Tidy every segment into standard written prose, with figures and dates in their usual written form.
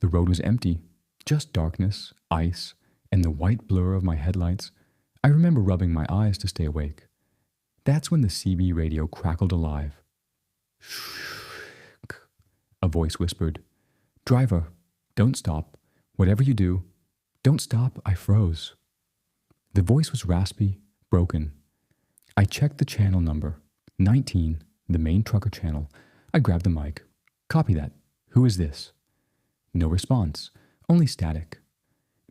The road was empty, just darkness, ice, and the white blur of my headlights. I remember rubbing my eyes to stay awake. That's when the CB radio crackled alive. Shh, a voice whispered. Driver, don't stop. Whatever you do, don't stop. I froze. The voice was raspy, broken. I checked the channel number, 19, the main trucker channel. I grabbed the mic. Copy that. Who is this? No response, only static.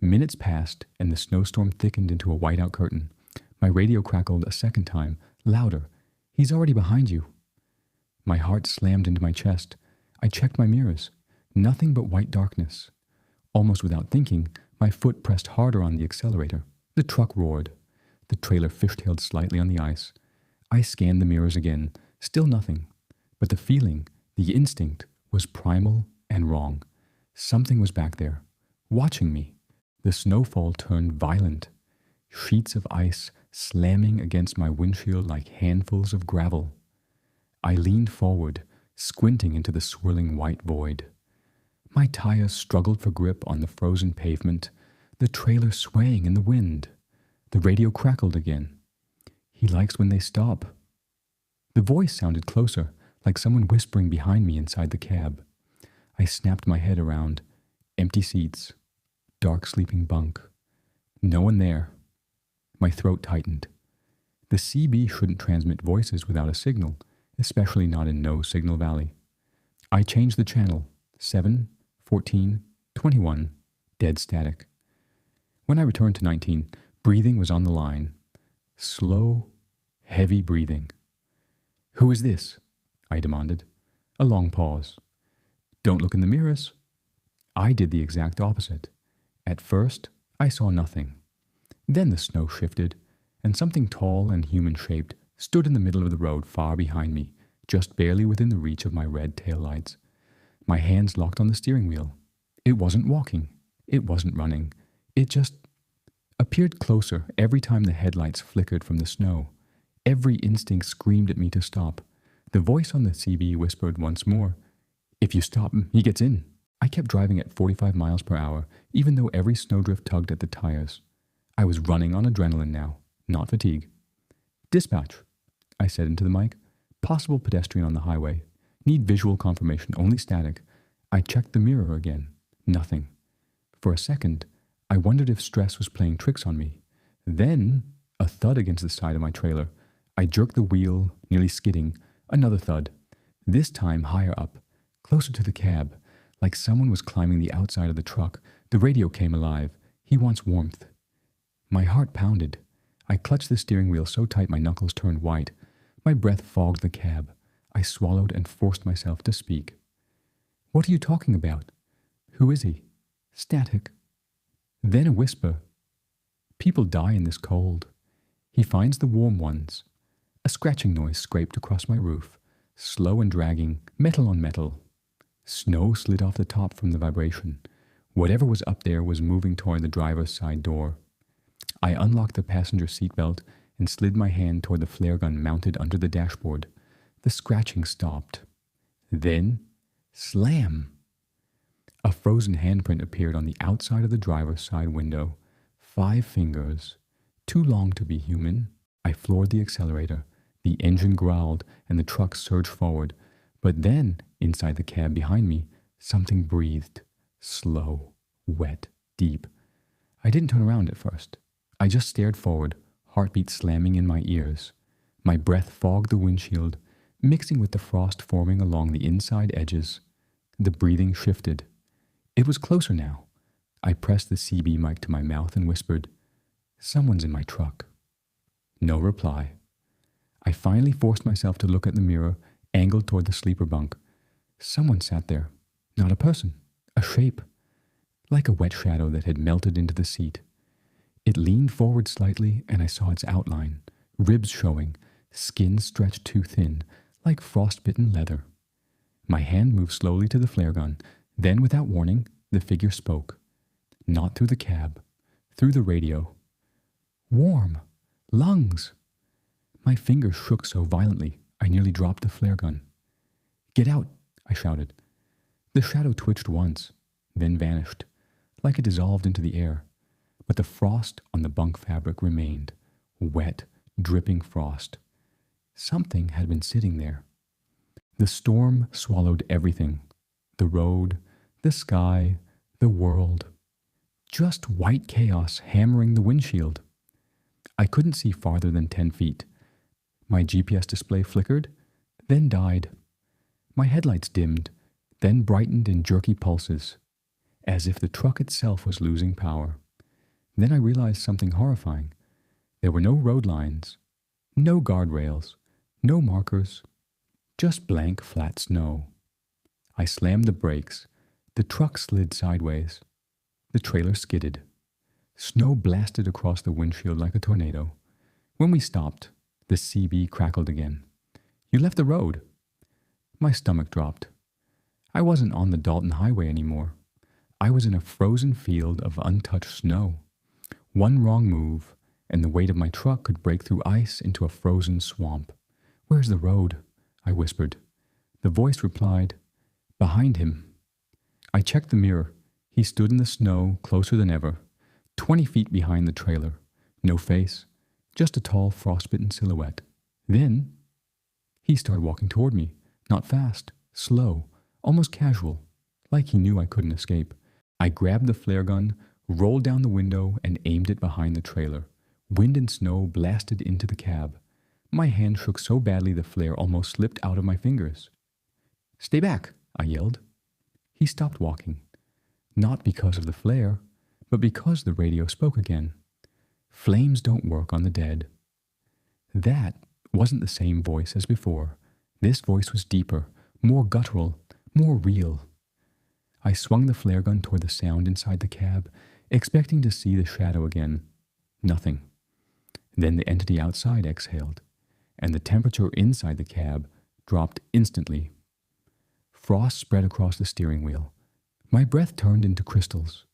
Minutes passed and the snowstorm thickened into a whiteout curtain. My radio crackled a second time, louder. He's already behind you. My heart slammed into my chest. I checked my mirrors. Nothing but white darkness. Almost without thinking, my foot pressed harder on the accelerator. The truck roared. The trailer fishtailed slightly on the ice. I scanned the mirrors again. Still nothing. But the feeling, the instinct, was primal and wrong. Something was back there, watching me. The snowfall turned violent. Sheets of ice slamming against my windshield like handfuls of gravel. I leaned forward, squinting into the swirling white void. My tires struggled for grip on the frozen pavement, the trailer swaying in the wind. The radio crackled again. He likes when they stop. The voice sounded closer, like someone whispering behind me inside the cab. I snapped my head around. Empty seats. Dark sleeping bunk. No one there. My throat tightened. The CB shouldn't transmit voices without a signal, especially not in no signal valley. I changed the channel. 7, 14, 21. Dead static. When I returned to 19, breathing was on the line. Slow, heavy breathing. Who is this? I demanded. A long pause. Don't look in the mirrors. I did the exact opposite. At first, I saw nothing. Then the snow shifted, and something tall and human-shaped stood in the middle of the road far behind me, just barely within the reach of my red taillights. My hands locked on the steering wheel. It wasn't walking. It wasn't running. It just appeared closer every time the headlights flickered from the snow. Every instinct screamed at me to stop. The voice on the CB whispered once more, "If you stop, he gets in." I kept driving at 45 miles per hour, even though every snowdrift tugged at the tires. I was running on adrenaline now, not fatigue. "Dispatch," I said into the mic. "Possible pedestrian on the highway. Need visual confirmation, only static." I checked the mirror again. Nothing. For a second, I wondered if stress was playing tricks on me. Then, a thud against the side of my trailer. I jerked the wheel, nearly skidding. Another thud. This time higher up, closer to the cab, like someone was climbing the outside of the truck. The radio came alive. He wants warmth. My heart pounded. I clutched the steering wheel so tight my knuckles turned white. My breath fogged the cab. I swallowed and forced myself to speak. "What are you talking about? Who is he?" "Static." Then a whisper. "People die in this cold. He finds the warm ones." A scratching noise scraped across my roof, slow and dragging, metal on metal. Snow slid off the top from the vibration. Whatever was up there was moving toward the driver's side door. I unlocked the passenger seatbelt and slid my hand toward the flare gun mounted under the dashboard. The scratching stopped. Then, slam! A frozen handprint appeared on the outside of the driver's side window. 5 fingers. Too long to be human. I floored the accelerator. The engine growled and the truck surged forward. But then, inside the cab behind me, something breathed. Slow, wet, deep. I didn't turn around at first. I just stared forward, heartbeat slamming in my ears. My breath fogged the windshield, mixing with the frost forming along the inside edges. The breathing shifted. It was closer now. I pressed the CB mic to my mouth and whispered, "Someone's in my truck." No reply. I finally forced myself to look at the mirror, angled toward the sleeper bunk. Someone sat there. Not a person. A shape. Like a wet shadow that had melted into the seat. It leaned forward slightly, and I saw its outline. Ribs showing. Skin stretched too thin, like frostbitten leather. My hand moved slowly to the flare gun. Then, without warning, the figure spoke. Not through the cab. Through the radio. "Warm. Lungs." My fingers shook so violently, I nearly dropped the flare gun. "Get out," I shouted. The shadow twitched once. then vanished, like it dissolved into the air. But the frost on the bunk fabric remained, wet, dripping frost. Something had been sitting there. The storm swallowed everything, the road, the sky, the world. Just white chaos hammering the windshield. I couldn't see farther than 10 feet. My GPS display flickered, then died. My headlights dimmed, then brightened in jerky pulses, as if the truck itself was losing power. Then I realized something horrifying. There were no road lines, no guardrails, no markers, just blank, flat snow. I slammed the brakes. The truck slid sideways. The trailer skidded. Snow blasted across the windshield like a tornado. When we stopped, the CB crackled again. "You left the road." My stomach dropped. I wasn't on the Dalton Highway anymore. I was in a frozen field of untouched snow. One wrong move, and the weight of my truck could break through ice into a frozen swamp. "Where's the road?" I whispered. The voice replied, "Behind him." I checked the mirror. He stood in the snow, closer than ever, 20 feet behind the trailer. No face, just a tall, frostbitten silhouette. Then he started walking toward me, not fast, slow, almost casual, like he knew I couldn't escape. I grabbed the flare gun, rolled down the window, and aimed it behind the trailer. Wind and snow blasted into the cab. My hand shook so badly the flare almost slipped out of my fingers. "Stay back," I yelled. He stopped walking, not because of the flare, but because the radio spoke again. Flames don't work on the dead. That wasn't the same voice as before. This voice was deeper, more guttural, more real. I swung the flare gun toward the sound inside the cab, expecting to see the shadow again. Nothing. Then the entity outside exhaled, and the temperature inside the cab dropped instantly. Frost spread across the steering wheel. My breath turned into crystals.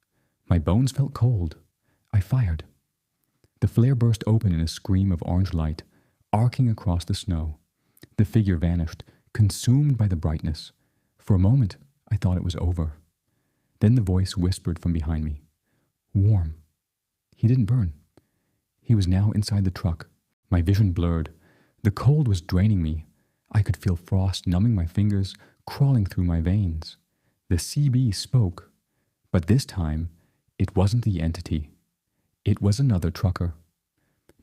My bones felt cold. I fired. The flare burst open in a scream of orange light, arcing across the snow. The figure vanished, consumed by the brightness. For a moment, I thought it was over. Then the voice whispered from behind me. "Warm." He didn't burn. He was now inside the truck. My vision blurred. The cold was draining me. I could feel frost numbing my fingers, crawling through my veins. The CB spoke, but this time, it wasn't the entity. It was another trucker.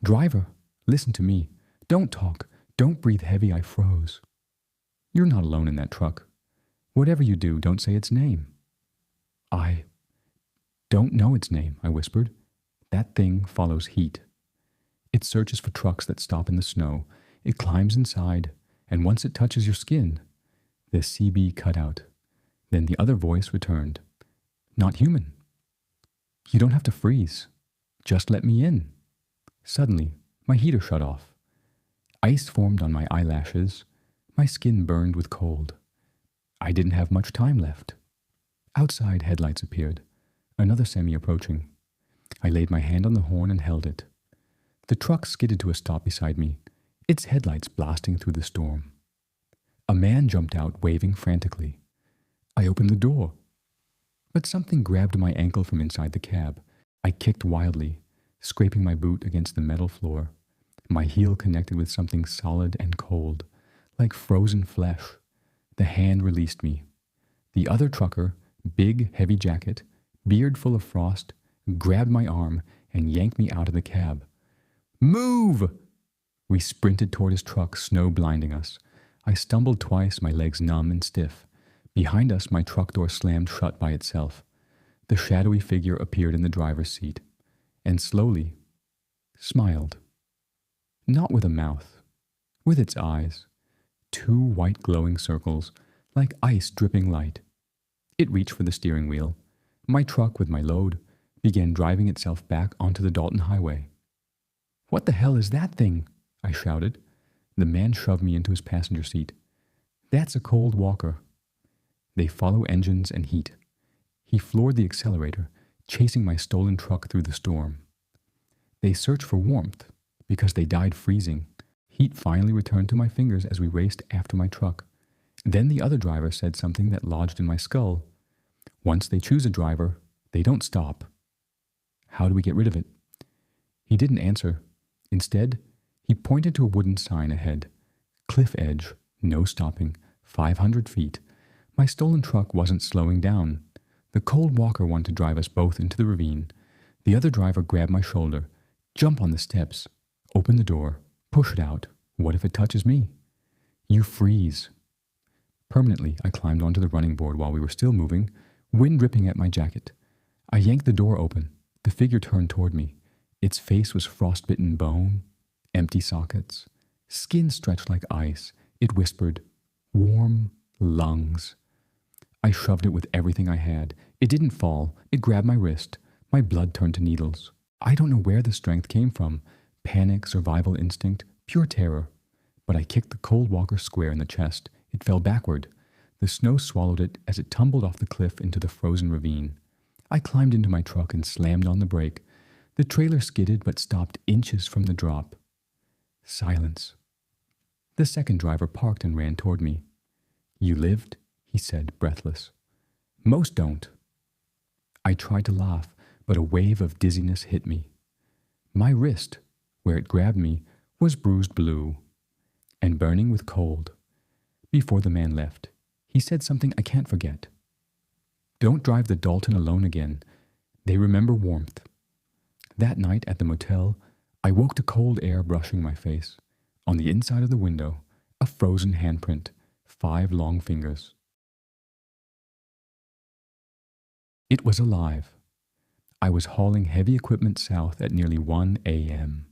"Driver, listen to me. Don't talk. Don't breathe heavy." I froze. "You're not alone in that truck. Whatever you do, don't say its name." "I don't know its name," I whispered. "That thing follows heat. It searches for trucks that stop in the snow. It climbs inside, and once it touches your skin..." The CB cut out. Then the other voice returned. "Not human. You don't have to freeze. Just let me in." Suddenly, my heater shut off. Ice formed on my eyelashes. My skin burned with cold. I didn't have much time left. Outside, headlights appeared. Another semi approaching. I laid my hand on the horn and held it. The truck skidded to a stop beside me, its headlights blasting through the storm. A man jumped out, waving frantically. I opened the door, but something grabbed my ankle from inside the cab. I kicked wildly, scraping my boot against the metal floor. My heel connected with something solid and cold, like frozen flesh. The hand released me. The other trucker, big, heavy jacket, beard full of frost, grabbed my arm and yanked me out of the cab. "Move!" We sprinted toward his truck, snow blinding us. I stumbled twice, my legs numb and stiff. Behind us, my truck door slammed shut by itself. The shadowy figure appeared in the driver's seat, and slowly smiled. Not with a mouth, with its eyes. 2 white glowing circles, like ice dripping light. It reached for the steering wheel. My truck, with my load, began driving itself back onto the Dalton Highway. "What the hell is that thing?" I shouted. The man shoved me into his passenger seat. "That's a cold walker. They follow engines and heat." He floored the accelerator, chasing my stolen truck through the storm. "They search for warmth because they died freezing." Heat finally returned to my fingers as we raced after my truck. Then the other driver said something that lodged in my skull. Once they choose a driver, they don't stop. How do we get rid of it? He didn't answer. Instead, he pointed to a wooden sign ahead. Cliff edge, no stopping, 500 feet. My stolen truck wasn't slowing down. The cold walker wanted to drive us both into the ravine. The other driver grabbed my shoulder. Jump on the steps. Open the door. Push it out. What if it touches me? You freeze. Permanently, I climbed onto the running board while we were still moving, wind ripping at my jacket. I yanked the door open. The figure turned toward me. Its face was frostbitten bone, empty sockets, skin stretched like ice. It whispered, "Warm lungs." I shoved it with everything I had. It didn't fall. It grabbed my wrist. My blood turned to needles. I don't know where the strength came from. Panic, survival instinct, pure terror. But I kicked the cold walker square in the chest. It fell backward. The snow swallowed it as it tumbled off the cliff into the frozen ravine. I climbed into my truck and slammed on the brake. The trailer skidded but stopped inches from the drop. Silence. The second driver parked and ran toward me. "You lived?" he said, breathless. "Most don't." I tried to laugh, but a wave of dizziness hit me. My wrist, where it grabbed me, was bruised blue and burning with cold. Before the man left, he said something I can't forget. "Don't drive the Dalton alone again. They remember warmth." That night at the motel, I woke to cold air brushing my face. On the inside of the window, a frozen handprint, 5 long fingers. It was alive. I was hauling heavy equipment south at nearly 1 a.m.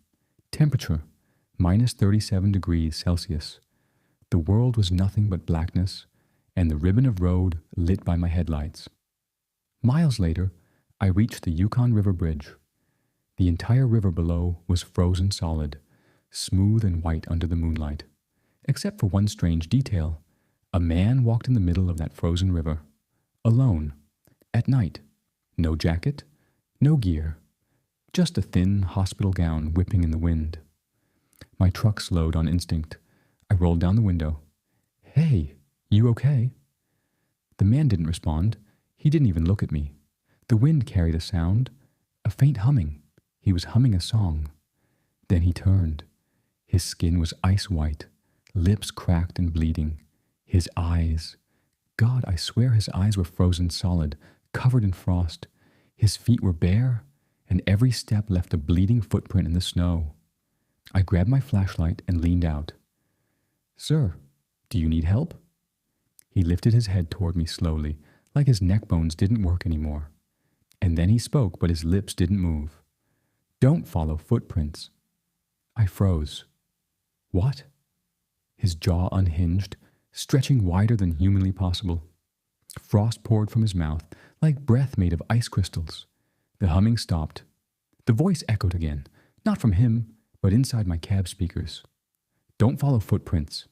Temperature, minus 37 degrees Celsius. The world was nothing but blackness, and the ribbon of road lit by my headlights. Miles later, I reached the Yukon River Bridge. The entire river below was frozen solid, smooth and white under the moonlight. Except for one strange detail, a man walked in the middle of that frozen river, alone, at night. No jacket, no gear, just a thin hospital gown whipping in the wind. My truck slowed on instinct. I rolled down the window. "Hey, you okay?" The man didn't respond. He didn't even look at me. The wind carried a sound, a faint humming. He was humming a song. Then he turned. His skin was ice white, lips cracked and bleeding. His eyes, God, I swear his eyes were frozen solid, covered in frost. His feet were bare, and every step left a bleeding footprint in the snow. I grabbed my flashlight and leaned out. "Sir, do you need help?" He lifted his head toward me slowly, like his neck bones didn't work anymore. And then he spoke, but his lips didn't move. "Don't follow footprints." I froze. "What?" His jaw unhinged, stretching wider than humanly possible. Frost poured from his mouth, like breath made of ice crystals. The humming stopped. The voice echoed again, not from him, but inside my cab speakers. "Don't follow footprints."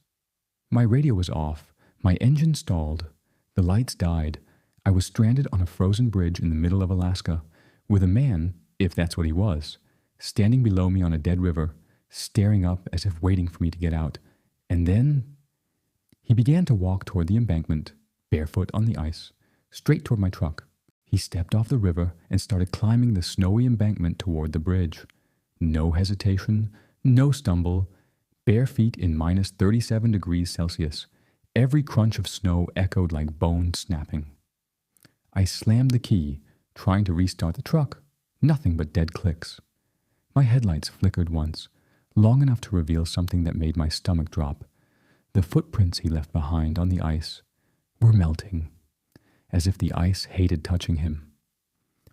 My radio was off. My engine stalled. The lights died. I was stranded on a frozen bridge in the middle of Alaska, with a man, if that's what he was, standing below me on a dead river, staring up as if waiting for me to get out. And then he began to walk toward the embankment, barefoot on the ice, straight toward my truck. He stepped off the river and started climbing the snowy embankment toward the bridge. No hesitation, no stumble, bare feet in minus 37 degrees Celsius. Every crunch of snow echoed like bone snapping. I slammed the key, trying to restart the truck. Nothing but dead clicks. My headlights flickered once, long enough to reveal something that made my stomach drop. The footprints he left behind on the ice were melting, as if the ice hated touching him.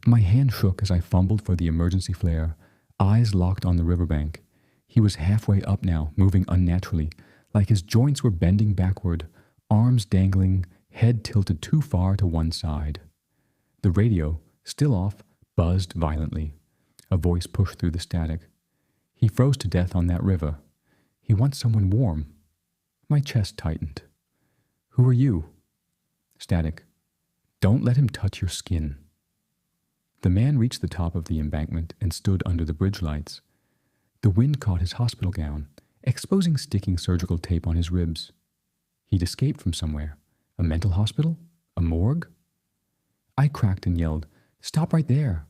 My hand shook as I fumbled for the emergency flare, eyes locked on the riverbank. He was halfway up now, moving unnaturally, like his joints were bending backward, arms dangling, head tilted too far to one side. The radio, still off, buzzed violently. A voice pushed through the static. "He froze to death on that river. He wants someone warm." My chest tightened. "Who are you?" Static. "Don't let him touch your skin." The man reached the top of the embankment and stood under the bridge lights. The wind caught his hospital gown, exposing sticking surgical tape on his ribs. He'd escaped from somewhere. A mental hospital? A morgue? I cracked and yelled, "Stop right there!"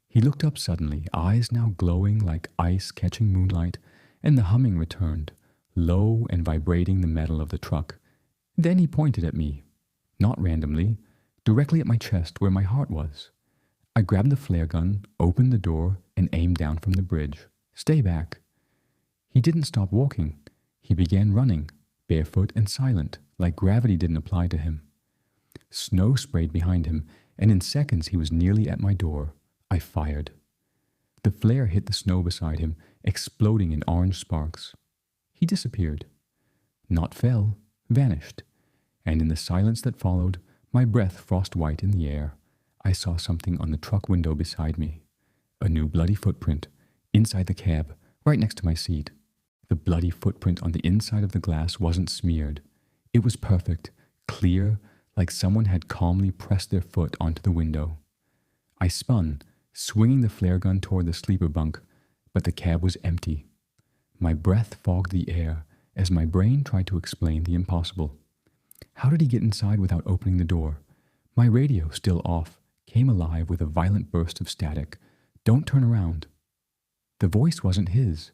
He looked up suddenly, eyes now glowing like ice catching moonlight, and the humming returned, low and vibrating the metal of the truck. Then he pointed at me, not randomly, directly at my chest where my heart was. I grabbed the flare gun, opened the door, and aimed down from the bridge. "Stay back." He didn't stop walking. He began running, barefoot and silent, like gravity didn't apply to him. Snow sprayed behind him, and in seconds he was nearly at my door. I fired. The flare hit the snow beside him, exploding in orange sparks. He disappeared. Not fell, vanished. And in the silence that followed, my breath frost-white in the air, I saw something on the truck window beside me. A new bloody footprint, inside the cab, right next to my seat. The bloody footprint on the inside of the glass wasn't smeared. It was perfect, clear, like someone had calmly pressed their foot onto the window. I spun, swinging the flare gun toward the sleeper bunk, but the cab was empty. My breath fogged the air as my brain tried to explain the impossible. How did he get inside without opening the door? My radio, still off, came alive with a violent burst of static. "Don't turn around." The voice wasn't his.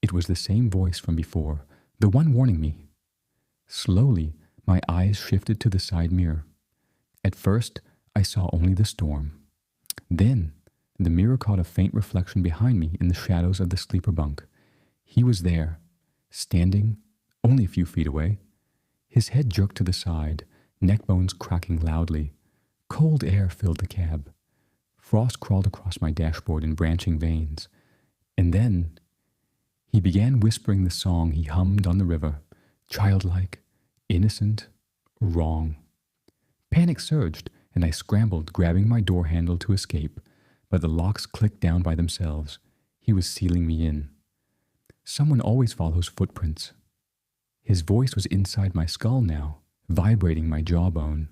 It was the same voice from before, the one warning me. Slowly, my eyes shifted to the side mirror. At first, I saw only the storm. Then, the mirror caught a faint reflection behind me in the shadows of the sleeper bunk. He was there, standing only a few feet away. His head jerked to the side, neck bones cracking loudly. Cold air filled the cab. Frost crawled across my dashboard in branching veins. And then, he began whispering the song he hummed on the river, childlike, innocent, wrong. Panic surged, and I scrambled, grabbing my door handle to escape, but the locks clicked down by themselves. He was sealing me in. Someone always follows footprints. His voice was inside my skull now, vibrating my jawbone.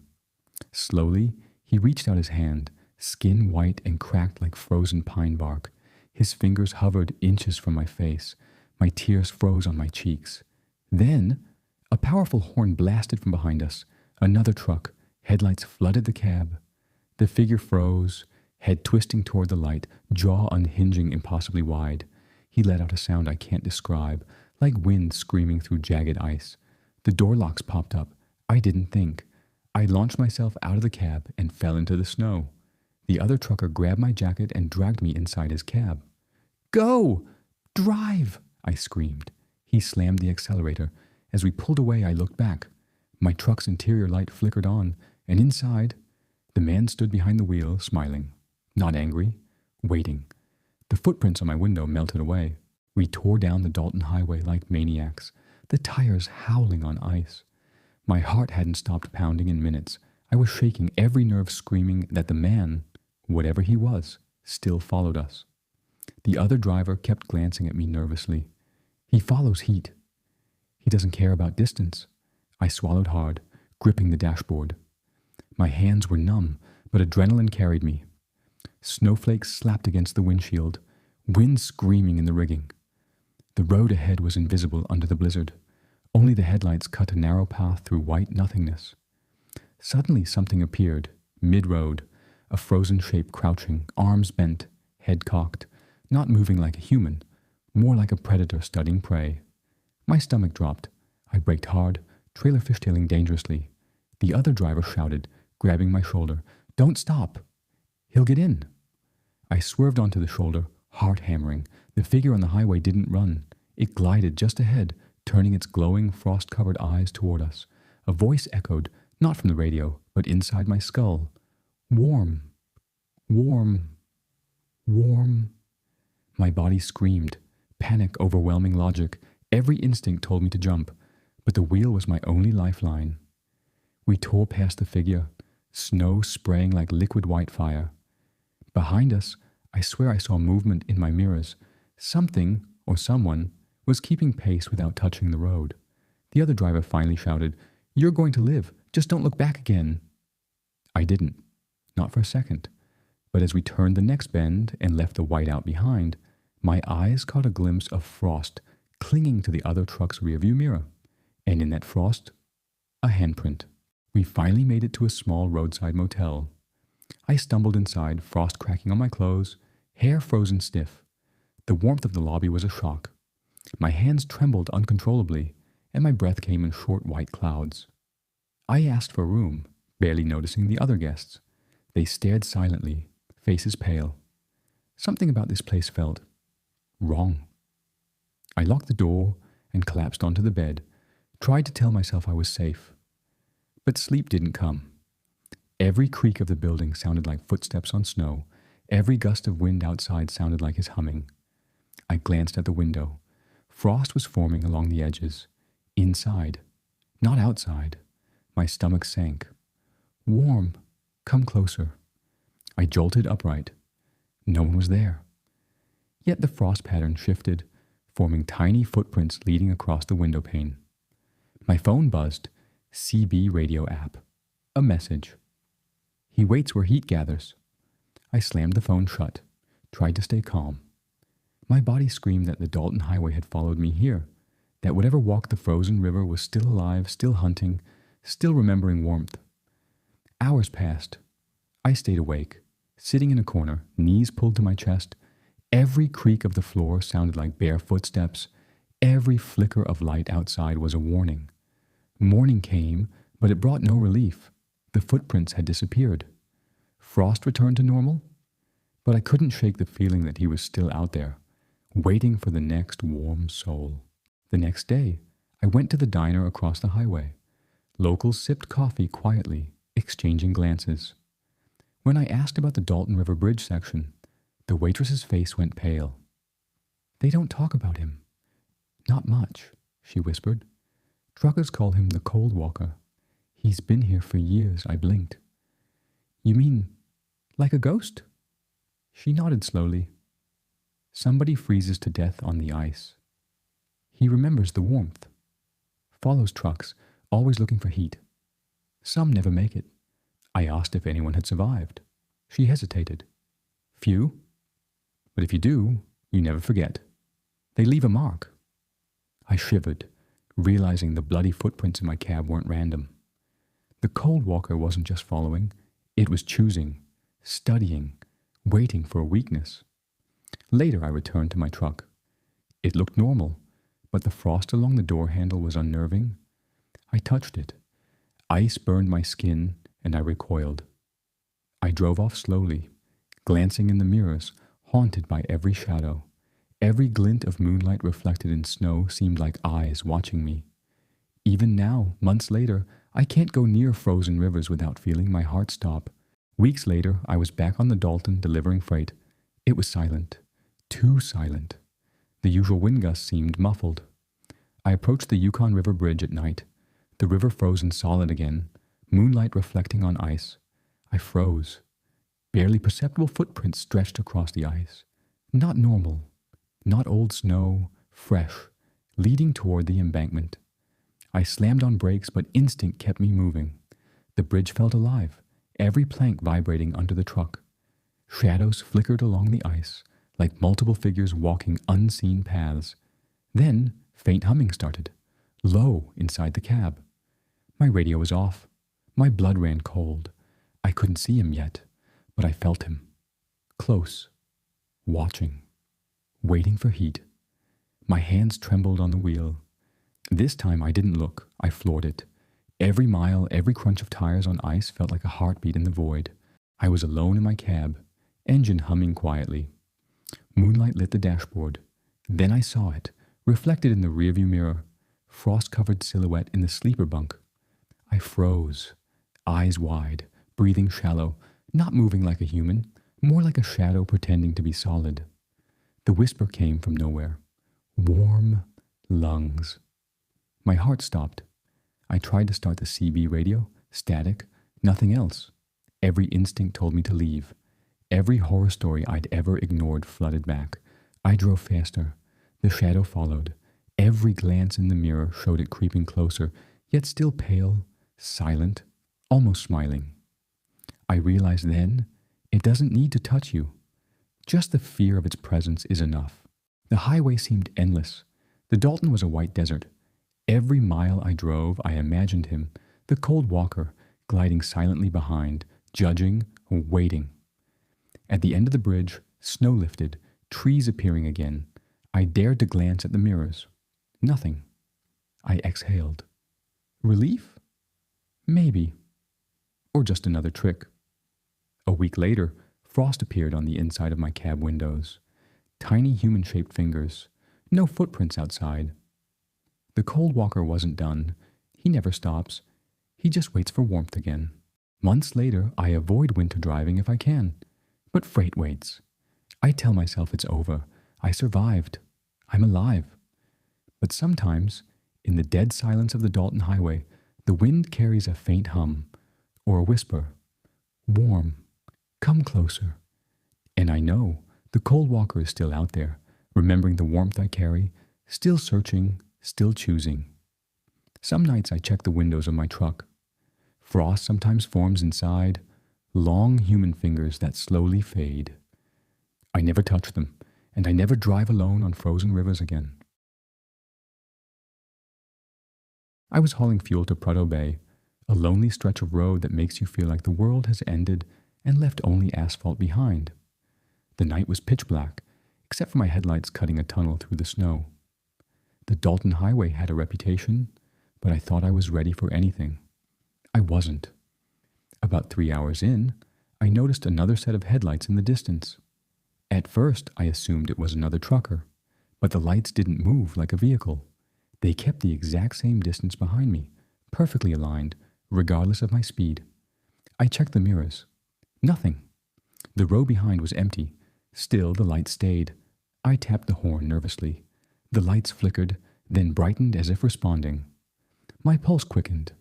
Slowly, he reached out his hand, skin white and cracked like frozen pine bark. His fingers hovered inches from my face. My tears froze on my cheeks. Then, a powerful horn blasted from behind us. Another truck. Headlights flooded the cab. The figure froze, head twisting toward the light, jaw unhinging impossibly wide. He let out a sound I can't describe, like wind screaming through jagged ice. The door locks popped up. I didn't think. I launched myself out of the cab and fell into the snow. The other trucker grabbed my jacket and dragged me inside his cab. "Go! Drive!" I screamed. He slammed the accelerator. As we pulled away, I looked back. My truck's interior light flickered on, and inside, the man stood behind the wheel, smiling. Not angry, waiting. The footprints on my window melted away. We tore down the Dalton Highway like maniacs, the tires howling on ice. My heart hadn't stopped pounding in minutes. I was shaking, every nerve screaming that the man, whatever he was, still followed us. The other driver kept glancing at me nervously. He follows heat. He doesn't care about distance. I swallowed hard, gripping the dashboard. My hands were numb, but adrenaline carried me. Snowflakes slapped against the windshield, wind screaming in the rigging. The road ahead was invisible under the blizzard. Only the headlights cut a narrow path through white nothingness. Suddenly something appeared, mid-road, a frozen shape crouching, arms bent, head cocked, not moving like a human, more like a predator studying prey. My stomach dropped. I braked hard, trailer fishtailing dangerously. The other driver shouted, grabbing my shoulder, "Don't stop! He'll get in!" I swerved onto the shoulder, heart hammering. The figure on the highway didn't run. It glided just ahead, turning its glowing, frost-covered eyes toward us. A voice echoed, not from the radio, but inside my skull. "Warm! Warm! Warm!" My body screamed. Panic overwhelming logic. Every instinct told me to jump, but the wheel was my only lifeline. We tore past the figure, snow spraying like liquid white fire. Behind us, I swear I saw movement in my mirrors. Something, or someone, was keeping pace without touching the road. The other driver finally shouted, "You're going to live. Just don't look back again." I didn't. Not for a second. But as we turned the next bend and left the whiteout behind, my eyes caught a glimpse of frost clinging to the other truck's rearview mirror. And in that frost, a handprint. We finally made it to a small roadside motel. I stumbled inside, frost cracking on my clothes, hair frozen stiff. The warmth of the lobby was a shock. My hands trembled uncontrollably, and my breath came in short white clouds. I asked for room, barely noticing the other guests. They stared silently, faces pale. Something about this place felt wrong. I locked the door and collapsed onto the bed, tried to tell myself I was safe. But sleep didn't come. Every creak of the building sounded like footsteps on snow. Every gust of wind outside sounded like his humming. I glanced at the window. Frost was forming along the edges. Inside, not outside. My stomach sank. Warm, come closer. I jolted upright. No one was there. Yet the frost pattern shifted, forming tiny footprints leading across the window pane. My phone buzzed. CB radio app. A message. He waits where heat gathers. I slammed the phone shut, tried to stay calm. My body screamed that the Dalton Highway had followed me here, that whatever walked the frozen river was still alive, still hunting, still remembering warmth. Hours passed. I stayed awake, sitting in a corner, knees pulled to my chest. Every creak of the floor sounded like bare footsteps. Every flicker of light outside was a warning. Morning came, but it brought no relief. The footprints had disappeared. Frost returned to normal, but I couldn't shake the feeling that he was still out there, waiting for the next warm soul. The next day, I went to the diner across the highway. Locals sipped coffee quietly, exchanging glances. When I asked about the Dalton River Bridge section, the waitress's face went pale. They don't talk about him. Not much, she whispered. Truckers call him the Cold Walker. He's been here for years, I blinked. You mean, like a ghost? She nodded slowly. Somebody freezes to death on the ice. He remembers the warmth. Follows trucks, always looking for heat. Some never make it. I asked if anyone had survived. She hesitated. Few. But if you do, you never forget. They leave a mark. I shivered, realizing the bloody footprints in my cab weren't random. The Cold Walker wasn't just following, it was choosing, studying, waiting for a weakness. Later I returned to my truck. It looked normal, but the frost along the door handle was unnerving. I touched it. Ice burned my skin, and I recoiled. I drove off slowly, glancing in the mirrors, haunted by every shadow. Every glint of moonlight reflected in snow seemed like eyes watching me. Even now, months later, I can't go near frozen rivers without feeling my heart stop. Weeks later, I was back on the Dalton delivering freight. It was silent. Too silent. The usual wind gusts seemed muffled. I approached the Yukon River Bridge at night, the river frozen solid again, moonlight reflecting on ice. I froze. Barely perceptible footprints stretched across the ice. Not normal. Not old snow, fresh, leading toward the embankment. I slammed on brakes, but instinct kept me moving. The bridge felt alive, every plank vibrating under the truck. Shadows flickered along the ice, like multiple figures walking unseen paths. Then, faint humming started, low inside the cab. My radio was off. My blood ran cold. I couldn't see him yet, but I felt him. Close. Watching. Waiting for heat. My hands trembled on the wheel. This time I didn't look. I floored it. Every mile, every crunch of tires on ice felt like a heartbeat in the void. I was alone in my cab, engine humming quietly. Moonlight lit the dashboard. Then I saw it, reflected in the rearview mirror, frost-covered silhouette in the sleeper bunk. I froze, eyes wide, breathing shallow, not moving like a human, more like a shadow pretending to be solid. The whisper came from nowhere. Warm lungs. My heart stopped. I tried to start the CB radio, static, nothing else. Every instinct told me to leave. Every horror story I'd ever ignored flooded back. I drove faster. The shadow followed. Every glance in the mirror showed it creeping closer, yet still pale, silent, almost smiling. I realized then, it doesn't need to touch you. Just the fear of its presence is enough. The highway seemed endless. The Dalton was a white desert. Every mile I drove, I imagined him, the Cold Walker, gliding silently behind, judging, waiting. At the end of the bridge, snow lifted, trees appearing again. I dared to glance at the mirrors. Nothing. I exhaled. Relief? Maybe. Or just another trick. A week later, frost appeared on the inside of my cab windows. Tiny human-shaped fingers. No footprints outside. The cold walker wasn't done. He never stops. He just waits for warmth again. Months later, I avoid winter driving if I can. But freight waits. I tell myself it's over. I survived. I'm alive. But sometimes, in the dead silence of the Dalton Highway, the wind carries a faint hum, or a whisper. Warm. Come closer. And I know the cold walker is still out there, remembering the warmth I carry, still searching, still choosing. Some nights I check the windows of my truck. Frost sometimes forms inside, long human fingers that slowly fade. I never touch them, and I never drive alone on frozen rivers again. I was hauling fuel to Prudhoe Bay, a lonely stretch of road that makes you feel like the world has ended and left only asphalt behind. The night was pitch black, except for my headlights cutting a tunnel through the snow. The Dalton Highway had a reputation, but I thought I was ready for anything. I wasn't. About 3 hours in, I noticed another set of headlights in the distance. At first, I assumed it was another trucker, but the lights didn't move like a vehicle. They kept the exact same distance behind me, perfectly aligned, regardless of my speed. I checked the mirrors. Nothing. The row behind was empty. Still, the light stayed. I tapped the horn nervously. The lights flickered, then brightened as if responding. My pulse quickened.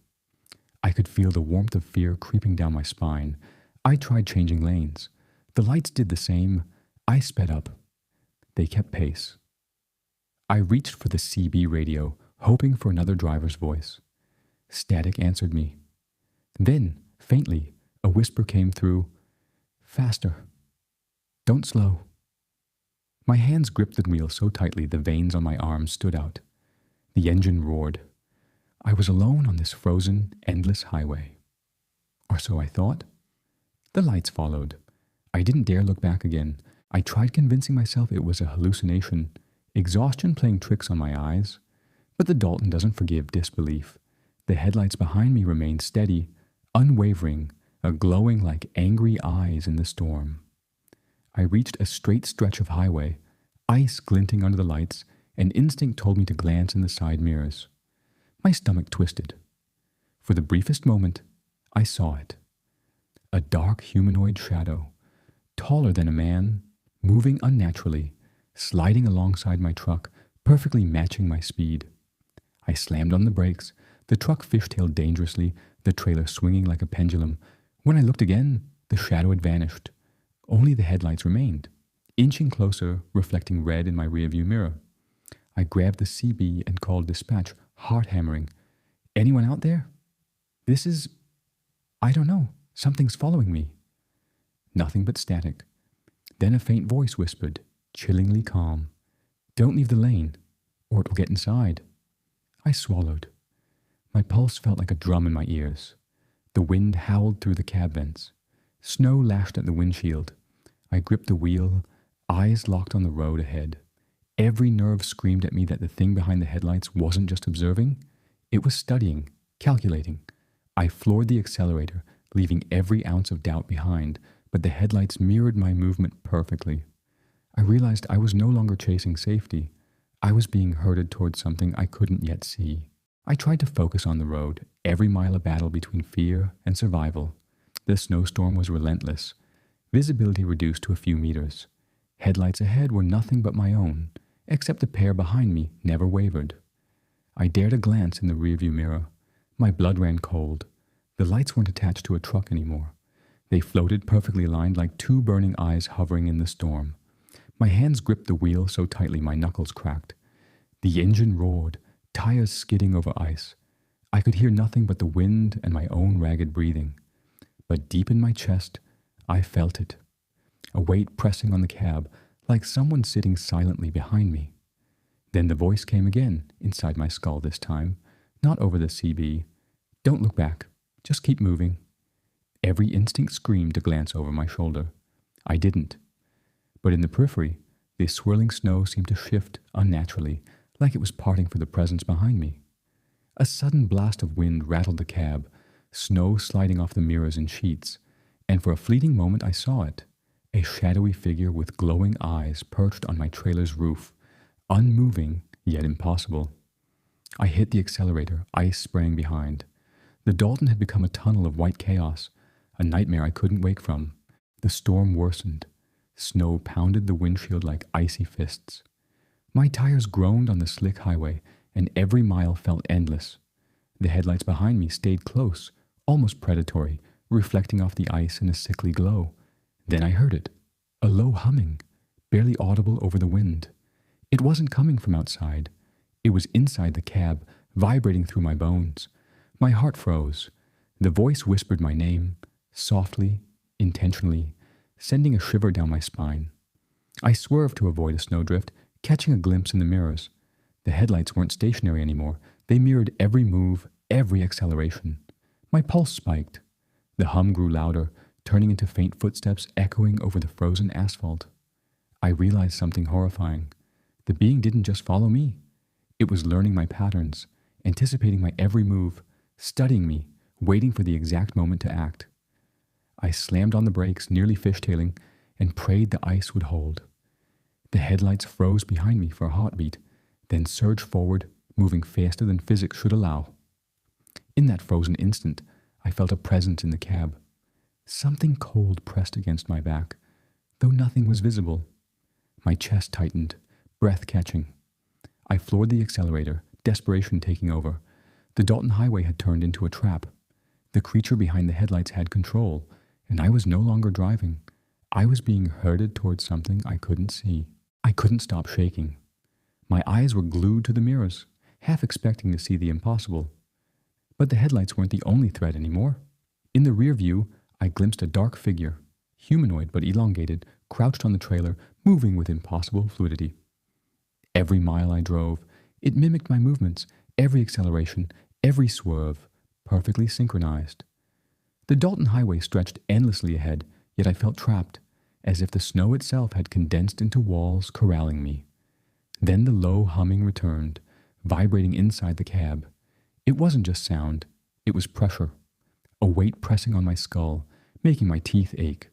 I could feel the warmth of fear creeping down my spine. I tried changing lanes. The lights did the same. I sped up. They kept pace. I reached for the CB radio, hoping for another driver's voice. Static answered me. Then, faintly, a whisper came through. Faster. Don't slow. My hands gripped the wheel so tightly the veins on my arms stood out. The engine roared. I was alone on this frozen, endless highway. Or so I thought. The lights followed. I didn't dare look back again. I tried convincing myself it was a hallucination, exhaustion playing tricks on my eyes. But the Dalton doesn't forgive disbelief. The headlights behind me remained steady, unwavering, glowing like angry eyes in the storm. I reached a straight stretch of highway, ice glinting under the lights, and instinct told me to glance in the side mirrors. My stomach twisted. For the briefest moment, I saw it. A dark humanoid shadow, taller than a man, moving unnaturally, sliding alongside my truck, perfectly matching my speed. I slammed on the brakes. The truck fishtailed dangerously, the trailer swinging like a pendulum. When I looked again, the shadow had vanished. Only the headlights remained, inching closer, reflecting red in my rearview mirror. I grabbed the CB and called dispatch, heart hammering. Anyone out there? I don't know. Something's following me. Nothing but static. Then a faint voice whispered, chillingly calm. Don't leave the lane, or it will get inside. I swallowed. My pulse felt like a drum in my ears. The wind howled through the cab vents. Snow lashed at the windshield. I gripped the wheel, eyes locked on the road ahead. Every nerve screamed at me that the thing behind the headlights wasn't just observing, it was studying, calculating. I floored the accelerator, leaving every ounce of doubt behind, but the headlights mirrored my movement perfectly. I realized I was no longer chasing safety. I was being herded towards something I couldn't yet see. I tried to focus on the road, every mile a battle between fear and survival. The snowstorm was relentless. Visibility reduced to a few meters. Headlights ahead were nothing but my own, except the pair behind me never wavered. I dared a glance in the rearview mirror. My blood ran cold. The lights weren't attached to a truck anymore. They floated perfectly aligned like two burning eyes hovering in the storm. My hands gripped the wheel so tightly my knuckles cracked. The engine roared, tires skidding over ice. I could hear nothing but the wind and my own ragged breathing. But deep in my chest, I felt it. A weight pressing on the cab, like someone sitting silently behind me. Then the voice came again, inside my skull this time, not over the CB. Don't look back. Just keep moving. Every instinct screamed to glance over my shoulder. I didn't. But in the periphery, the swirling snow seemed to shift unnaturally, like it was parting for the presence behind me. A sudden blast of wind rattled the cab, snow sliding off the mirrors in sheets, and for a fleeting moment I saw it, a shadowy figure with glowing eyes perched on my trailer's roof, unmoving yet impossible. I hit the accelerator, ice spraying behind. The Dalton had become a tunnel of white chaos, a nightmare I couldn't wake from. The storm worsened. Snow pounded the windshield like icy fists. My tires groaned on the slick highway, and every mile felt endless. The headlights behind me stayed close, almost predatory, reflecting off the ice in a sickly glow. Then I heard it, a low humming, barely audible over the wind. It wasn't coming from outside. It was inside the cab, vibrating through my bones. My heart froze. The voice whispered my name, softly, intentionally, sending a shiver down my spine. I swerved to avoid a snowdrift, catching a glimpse in the mirrors. The headlights weren't stationary anymore. They mirrored every move, every acceleration. My pulse spiked. The hum grew louder, turning into faint footsteps echoing over the frozen asphalt. I realized something horrifying. The being didn't just follow me. It was learning my patterns, anticipating my every move, studying me, waiting for the exact moment to act. I slammed on the brakes, nearly fishtailing, and prayed the ice would hold. The headlights froze behind me for a heartbeat, then surged forward, moving faster than physics should allow. In that frozen instant, I felt a presence in the cab. Something cold pressed against my back, though nothing was visible. My chest tightened, breath catching. I floored the accelerator, desperation taking over. The Dalton Highway had turned into a trap. The creature behind the headlights had control, and I was no longer driving. I was being herded towards something I couldn't see. I couldn't stop shaking. My eyes were glued to the mirrors, half expecting to see the impossible. But the headlights weren't the only threat anymore. In the rear view, I glimpsed a dark figure, humanoid but elongated, crouched on the trailer, moving with impossible fluidity. Every mile I drove, it mimicked my movements, every acceleration, every swerve, perfectly synchronized. The Dalton Highway stretched endlessly ahead, yet I felt trapped, as if the snow itself had condensed into walls corralling me. Then the low humming returned, vibrating inside the cab. It wasn't just sound, it was pressure, a weight pressing on my skull, making my teeth ache.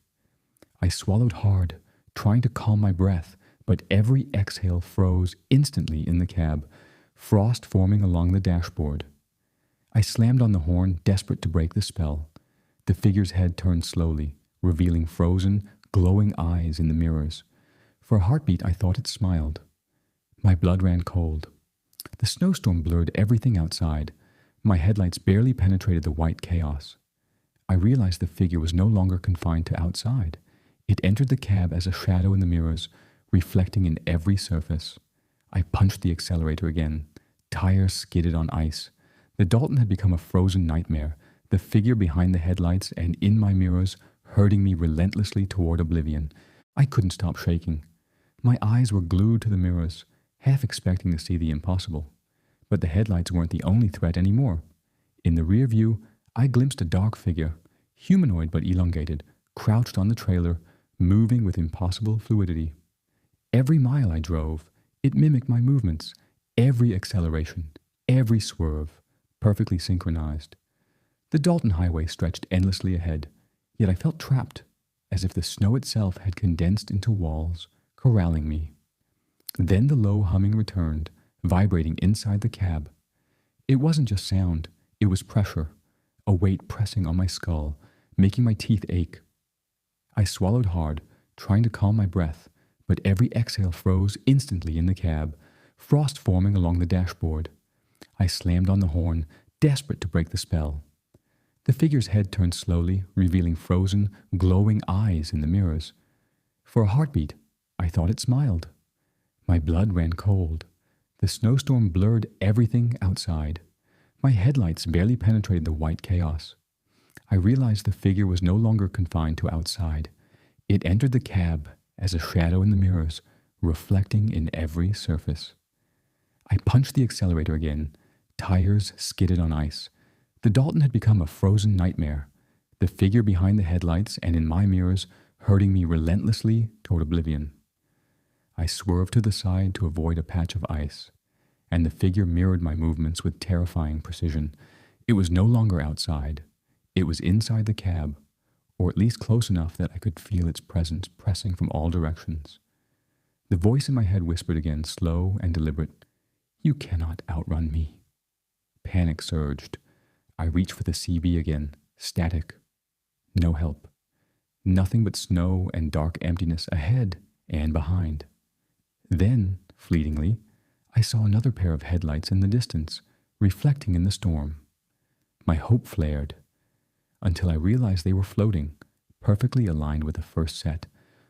I swallowed hard, trying to calm my breath, but every exhale froze instantly in the cab, frost forming along the dashboard. I slammed on the horn, desperate to break the spell. The figure's head turned slowly, revealing frozen, glowing eyes in the mirrors. For a heartbeat, I thought it smiled. My blood ran cold. The snowstorm blurred everything outside. My headlights barely penetrated the white chaos. I realized the figure was no longer confined to outside. It entered the cab as a shadow in the mirrors, reflecting in every surface. I punched the accelerator again. Tires skidded on ice. The Dalton had become a frozen nightmare, the figure behind the headlights and in my mirrors, herding me relentlessly toward oblivion. I couldn't stop shaking. My eyes were glued to the mirrors, half expecting to see the impossible. But the headlights weren't the only threat anymore. In the rear view, I glimpsed a dark figure, humanoid but elongated, crouched on the trailer, moving with impossible fluidity. Every mile I drove, it mimicked my movements, every acceleration, every swerve, perfectly synchronized. The Dalton Highway stretched endlessly ahead, yet I felt trapped, as if the snow itself had condensed into walls, corralling me. Then the low humming returned, vibrating inside the cab. It wasn't just sound, it was pressure, a weight pressing on my skull, making my teeth ache. I swallowed hard, trying to calm my breath, but every exhale froze instantly in the cab, frost forming along the dashboard. I slammed on the horn, desperate to break the spell. The figure's head turned slowly, revealing frozen, glowing eyes in the mirrors. For a heartbeat, I thought it smiled. My blood ran cold. The snowstorm blurred everything outside. My headlights barely penetrated the white chaos. I realized the figure was no longer confined to outside. It entered the cab as a shadow in the mirrors, reflecting in every surface. I punched the accelerator again. Tires skidded on ice. The Dalton had become a frozen nightmare, the figure behind the headlights and in my mirrors herding me relentlessly toward oblivion. I swerved to the side to avoid a patch of ice, and the figure mirrored my movements with terrifying precision. It was no longer outside. It was inside the cab, or at least close enough that I could feel its presence pressing from all directions. The voice in my head whispered again, slow and deliberate, "You cannot outrun me." Panic surged. I reached for the CB again, static. No help. Nothing but snow and dark emptiness ahead and behind. Then, fleetingly, I saw another pair of headlights in the distance, reflecting in the storm. My hope flared, until I realized they were floating, perfectly aligned with the first set,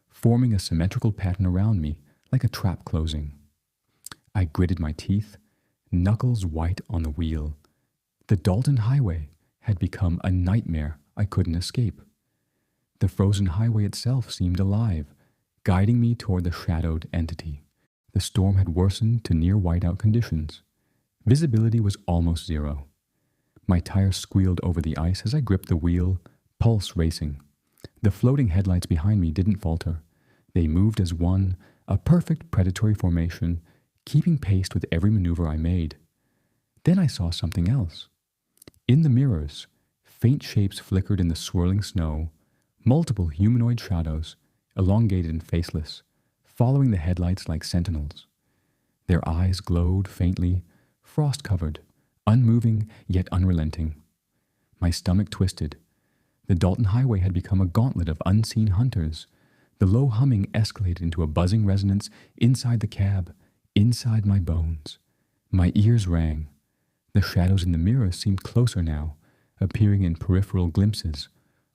forming a symmetrical pattern around me, like a trap closing. I gritted my teeth, knuckles white on the wheel. The Dalton Highway had become a nightmare I couldn't escape. The frozen highway itself seemed alive, guiding me toward the shadowed entity. The storm had worsened to near whiteout conditions. Visibility was almost zero. My tires squealed over the ice as I gripped the wheel, pulse racing. The floating headlights behind me didn't falter. They moved as one, a perfect predatory formation, keeping pace with every maneuver I made. Then I saw something else. In the mirrors, faint shapes flickered in the swirling snow, multiple humanoid shadows, elongated and faceless, following the headlights like sentinels. Their eyes glowed faintly, frost-covered, unmoving yet unrelenting. My stomach twisted. The Dalton Highway had become a gauntlet of unseen hunters. The low humming escalated into a buzzing resonance inside the cab, inside my bones. My ears rang. The shadows in the mirrors seemed closer now, appearing in peripheral glimpses,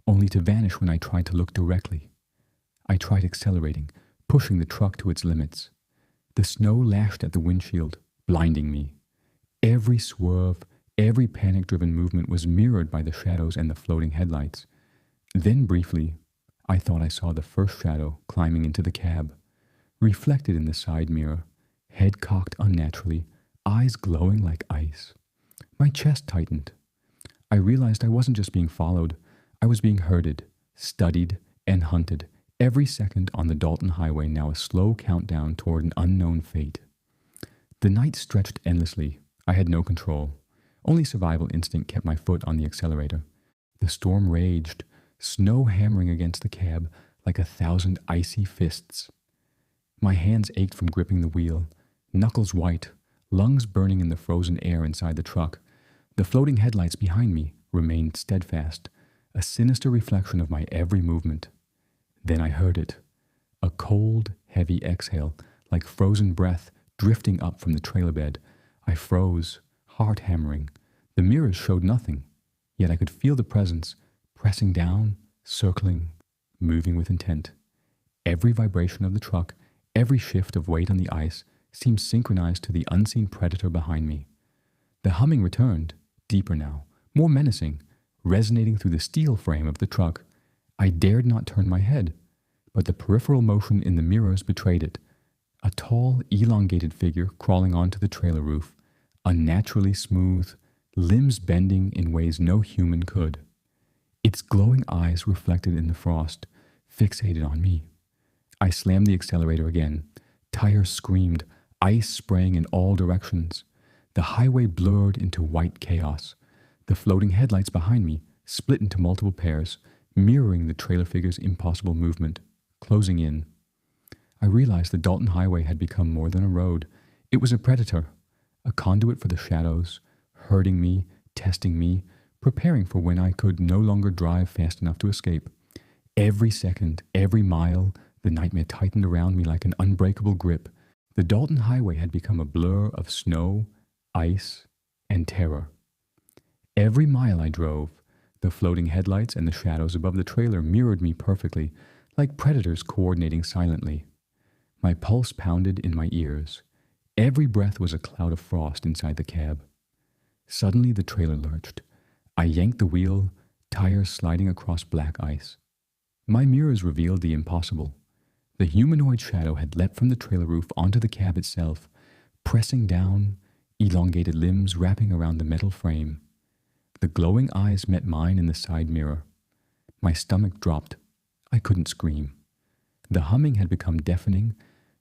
only to vanish when I tried to look directly. I tried accelerating, pushing the truck to its limits. The snow lashed at the windshield, blinding me. Every swerve, every panic-driven movement was mirrored by the shadows and the floating headlights. Then briefly, I thought I saw the first shadow climbing into the cab, reflected in the side mirror, head cocked unnaturally, eyes glowing like ice. My chest tightened. I realized I wasn't just being followed, I was being herded, studied, and hunted, every second on the Dalton Highway, now a slow countdown toward an unknown fate. The night stretched endlessly. I had no control. Only survival instinct kept my foot on the accelerator. The storm raged, snow hammering against the cab like 1,000 icy fists. My hands ached from gripping the wheel, knuckles white, lungs burning in the frozen air inside the truck. The floating headlights behind me remained steadfast, a sinister reflection of my every movement. Then I heard it, a cold, heavy exhale, like frozen breath drifting up from the trailer bed. I froze, heart hammering. The mirrors showed nothing, yet I could feel the presence, pressing down, circling, moving with intent. Every vibration of the truck, every shift of weight on the ice seemed synchronized to the unseen predator behind me. The humming returned, deeper now, more menacing, resonating through the steel frame of the truck. I dared not turn my head, but the peripheral motion in the mirrors betrayed it. A tall, elongated figure crawling onto the trailer roof, unnaturally smooth, limbs bending in ways no human could. Its glowing eyes reflected in the frost, fixated on me. I slammed the accelerator again. Tires screamed, ice spraying in all directions. The highway blurred into white chaos. The floating headlights behind me split into multiple pairs, mirroring the trailer figure's impossible movement, closing in. I realized the Dalton Highway had become more than a road. It was a predator, a conduit for the shadows, herding me, testing me, preparing for when I could no longer drive fast enough to escape. Every second, every mile, the nightmare tightened around me like an unbreakable grip. The Dalton Highway had become a blur of snow, ice, and terror. Every mile I drove, the floating headlights and the shadows above the trailer mirrored me perfectly, like predators coordinating silently. My pulse pounded in my ears. Every breath was a cloud of frost inside the cab. Suddenly the trailer lurched. I yanked the wheel, tires sliding across black ice. My mirrors revealed the impossible. The humanoid shadow had leapt from the trailer roof onto the cab itself, pressing down, elongated limbs wrapping around the metal frame. The glowing eyes met mine in the side mirror. My stomach dropped. I couldn't scream. The humming had become deafening,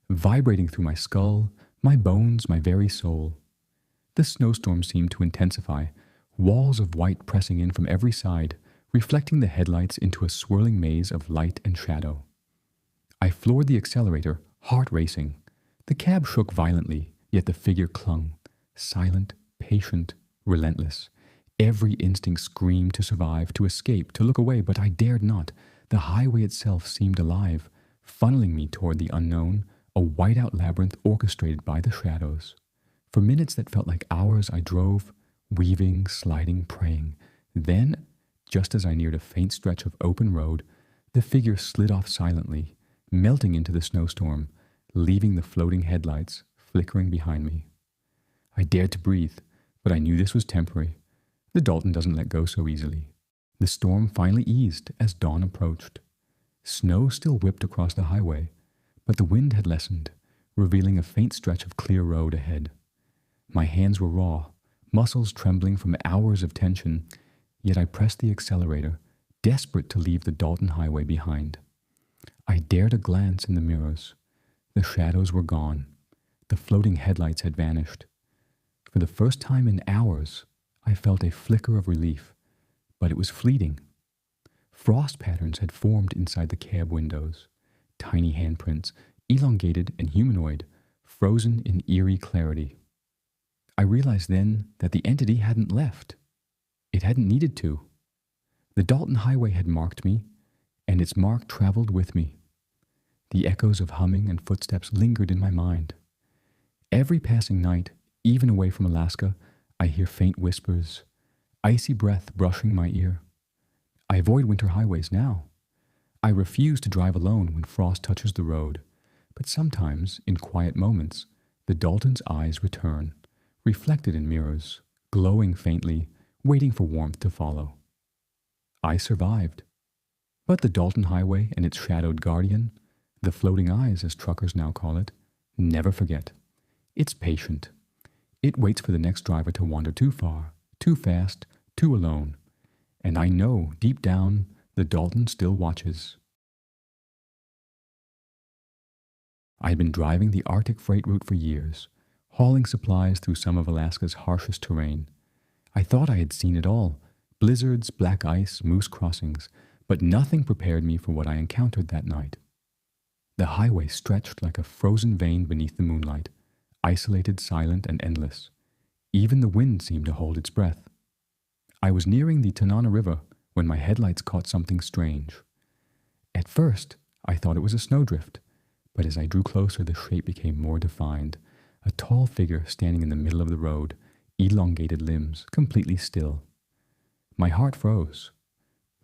vibrating through my skull, my bones, my very soul. The snowstorm seemed to intensify, walls of white pressing in from every side, reflecting the headlights into a swirling maze of light and shadow. I floored the accelerator, heart racing. The cab shook violently, yet the figure clung, silent, patient, relentless. Every instinct screamed to survive, to escape, to look away, but I dared not. The highway itself seemed alive, funneling me toward the unknown, a white-out labyrinth orchestrated by the shadows. For minutes that felt like hours, I drove, weaving, sliding, praying. Then, just as I neared a faint stretch of open road, the figure slid off silently, melting into the snowstorm, leaving the floating headlights flickering behind me. I dared to breathe, but I knew this was temporary. The Dalton doesn't let go so easily. The storm finally eased as dawn approached. Snow still whipped across the highway, but the wind had lessened, revealing a faint stretch of clear road ahead. My hands were raw, muscles trembling from hours of tension, yet I pressed the accelerator, desperate to leave the Dalton Highway behind. I dared a glance in the mirrors. The shadows were gone. The floating headlights had vanished. For the first time in hours, I felt a flicker of relief, but it was fleeting. Frost patterns had formed inside the cab windows, tiny handprints, elongated and humanoid, frozen in eerie clarity. I realized then that the entity hadn't left. It hadn't needed to. The Dalton Highway had marked me, and its mark traveled with me. The echoes of humming and footsteps lingered in my mind. Every passing night, even away from Alaska, I hear faint whispers, icy breath brushing my ear. I avoid winter highways now. I refuse to drive alone when frost touches the road, but sometimes, in quiet moments, the Dalton's eyes return, reflected in mirrors, glowing faintly, waiting for warmth to follow. I survived. But the Dalton Highway and its shadowed guardian, the floating eyes as truckers now call it, never forget. It's patient. It waits for the next driver to wander too far, too fast, too alone. And I know, deep down, the Dalton still watches. I had been driving the Arctic freight route for years, hauling supplies through some of Alaska's harshest terrain. I thought I had seen it all, blizzards, black ice, moose crossings, but nothing prepared me for what I encountered that night. The highway stretched like a frozen vein beneath the moonlight, isolated, silent, and endless. Even the wind seemed to hold its breath. I was nearing the Tanana River when my headlights caught something strange. At first, I thought it was a snowdrift, but as I drew closer, the shape became more defined. A tall figure standing in the middle of the road, elongated limbs, completely still. My heart froze.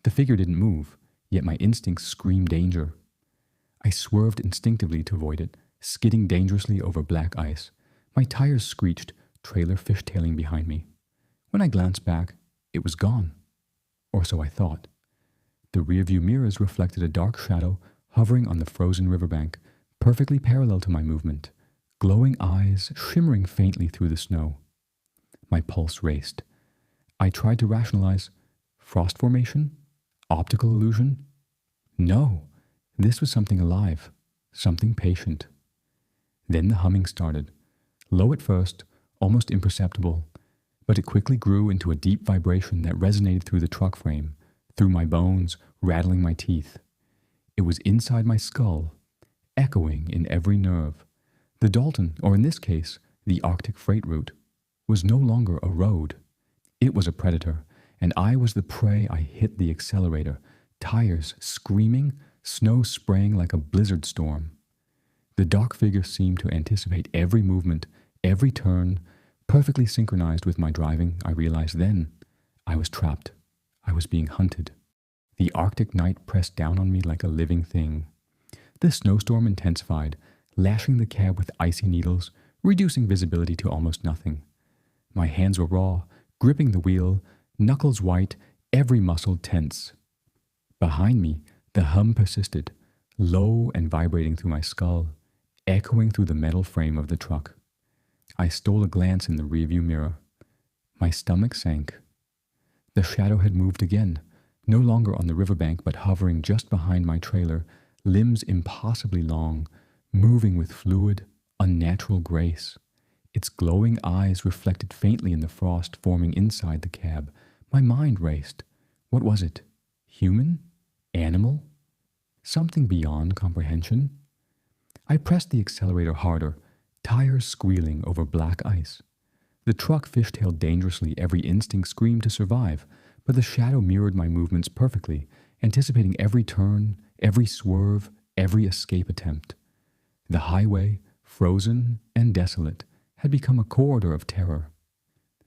The figure didn't move, yet my instincts screamed danger. I swerved instinctively to avoid it, skidding dangerously over black ice. My tires screeched, trailer fishtailing behind me. When I glanced back, it was gone. Or so I thought. The rearview mirrors reflected a dark shadow hovering on the frozen riverbank, perfectly parallel to my movement, glowing eyes shimmering faintly through the snow. My pulse raced. I tried to rationalize frost formation? Optical illusion? No, this was something alive, something patient. Then the humming started, low at first, almost imperceptible, but it quickly grew into a deep vibration that resonated through the truck frame, through my bones, rattling my teeth. It was inside my skull, echoing in every nerve. The Dalton, or in this case, the Arctic freight route, was no longer a road. It was a predator, and I was the prey. I hit the accelerator, tires screaming, snow spraying like a blizzard storm. The dark figure seemed to anticipate every movement, every turn, perfectly synchronized with my driving. I realized then I was trapped. I was being hunted. The Arctic night pressed down on me like a living thing. The snowstorm intensified, lashing the cab with icy needles, reducing visibility to almost nothing. My hands were raw, gripping the wheel, knuckles white, every muscle tense. Behind me, the hum persisted, low and vibrating through my skull, echoing through the metal frame of the truck. I stole a glance in the rearview mirror. My stomach sank. The shadow had moved again, no longer on the riverbank but hovering just behind my trailer, limbs impossibly long, moving with fluid, unnatural grace. Its glowing eyes reflected faintly in the frost forming inside the cab. My mind raced. What was it? Human? Animal? Something beyond comprehension? I pressed the accelerator harder, tires squealing over black ice. The truck fishtailed dangerously, every instinct screamed to survive, but the shadow mirrored my movements perfectly, anticipating every turn, every swerve, every escape attempt. The highway, frozen and desolate, had become a corridor of terror.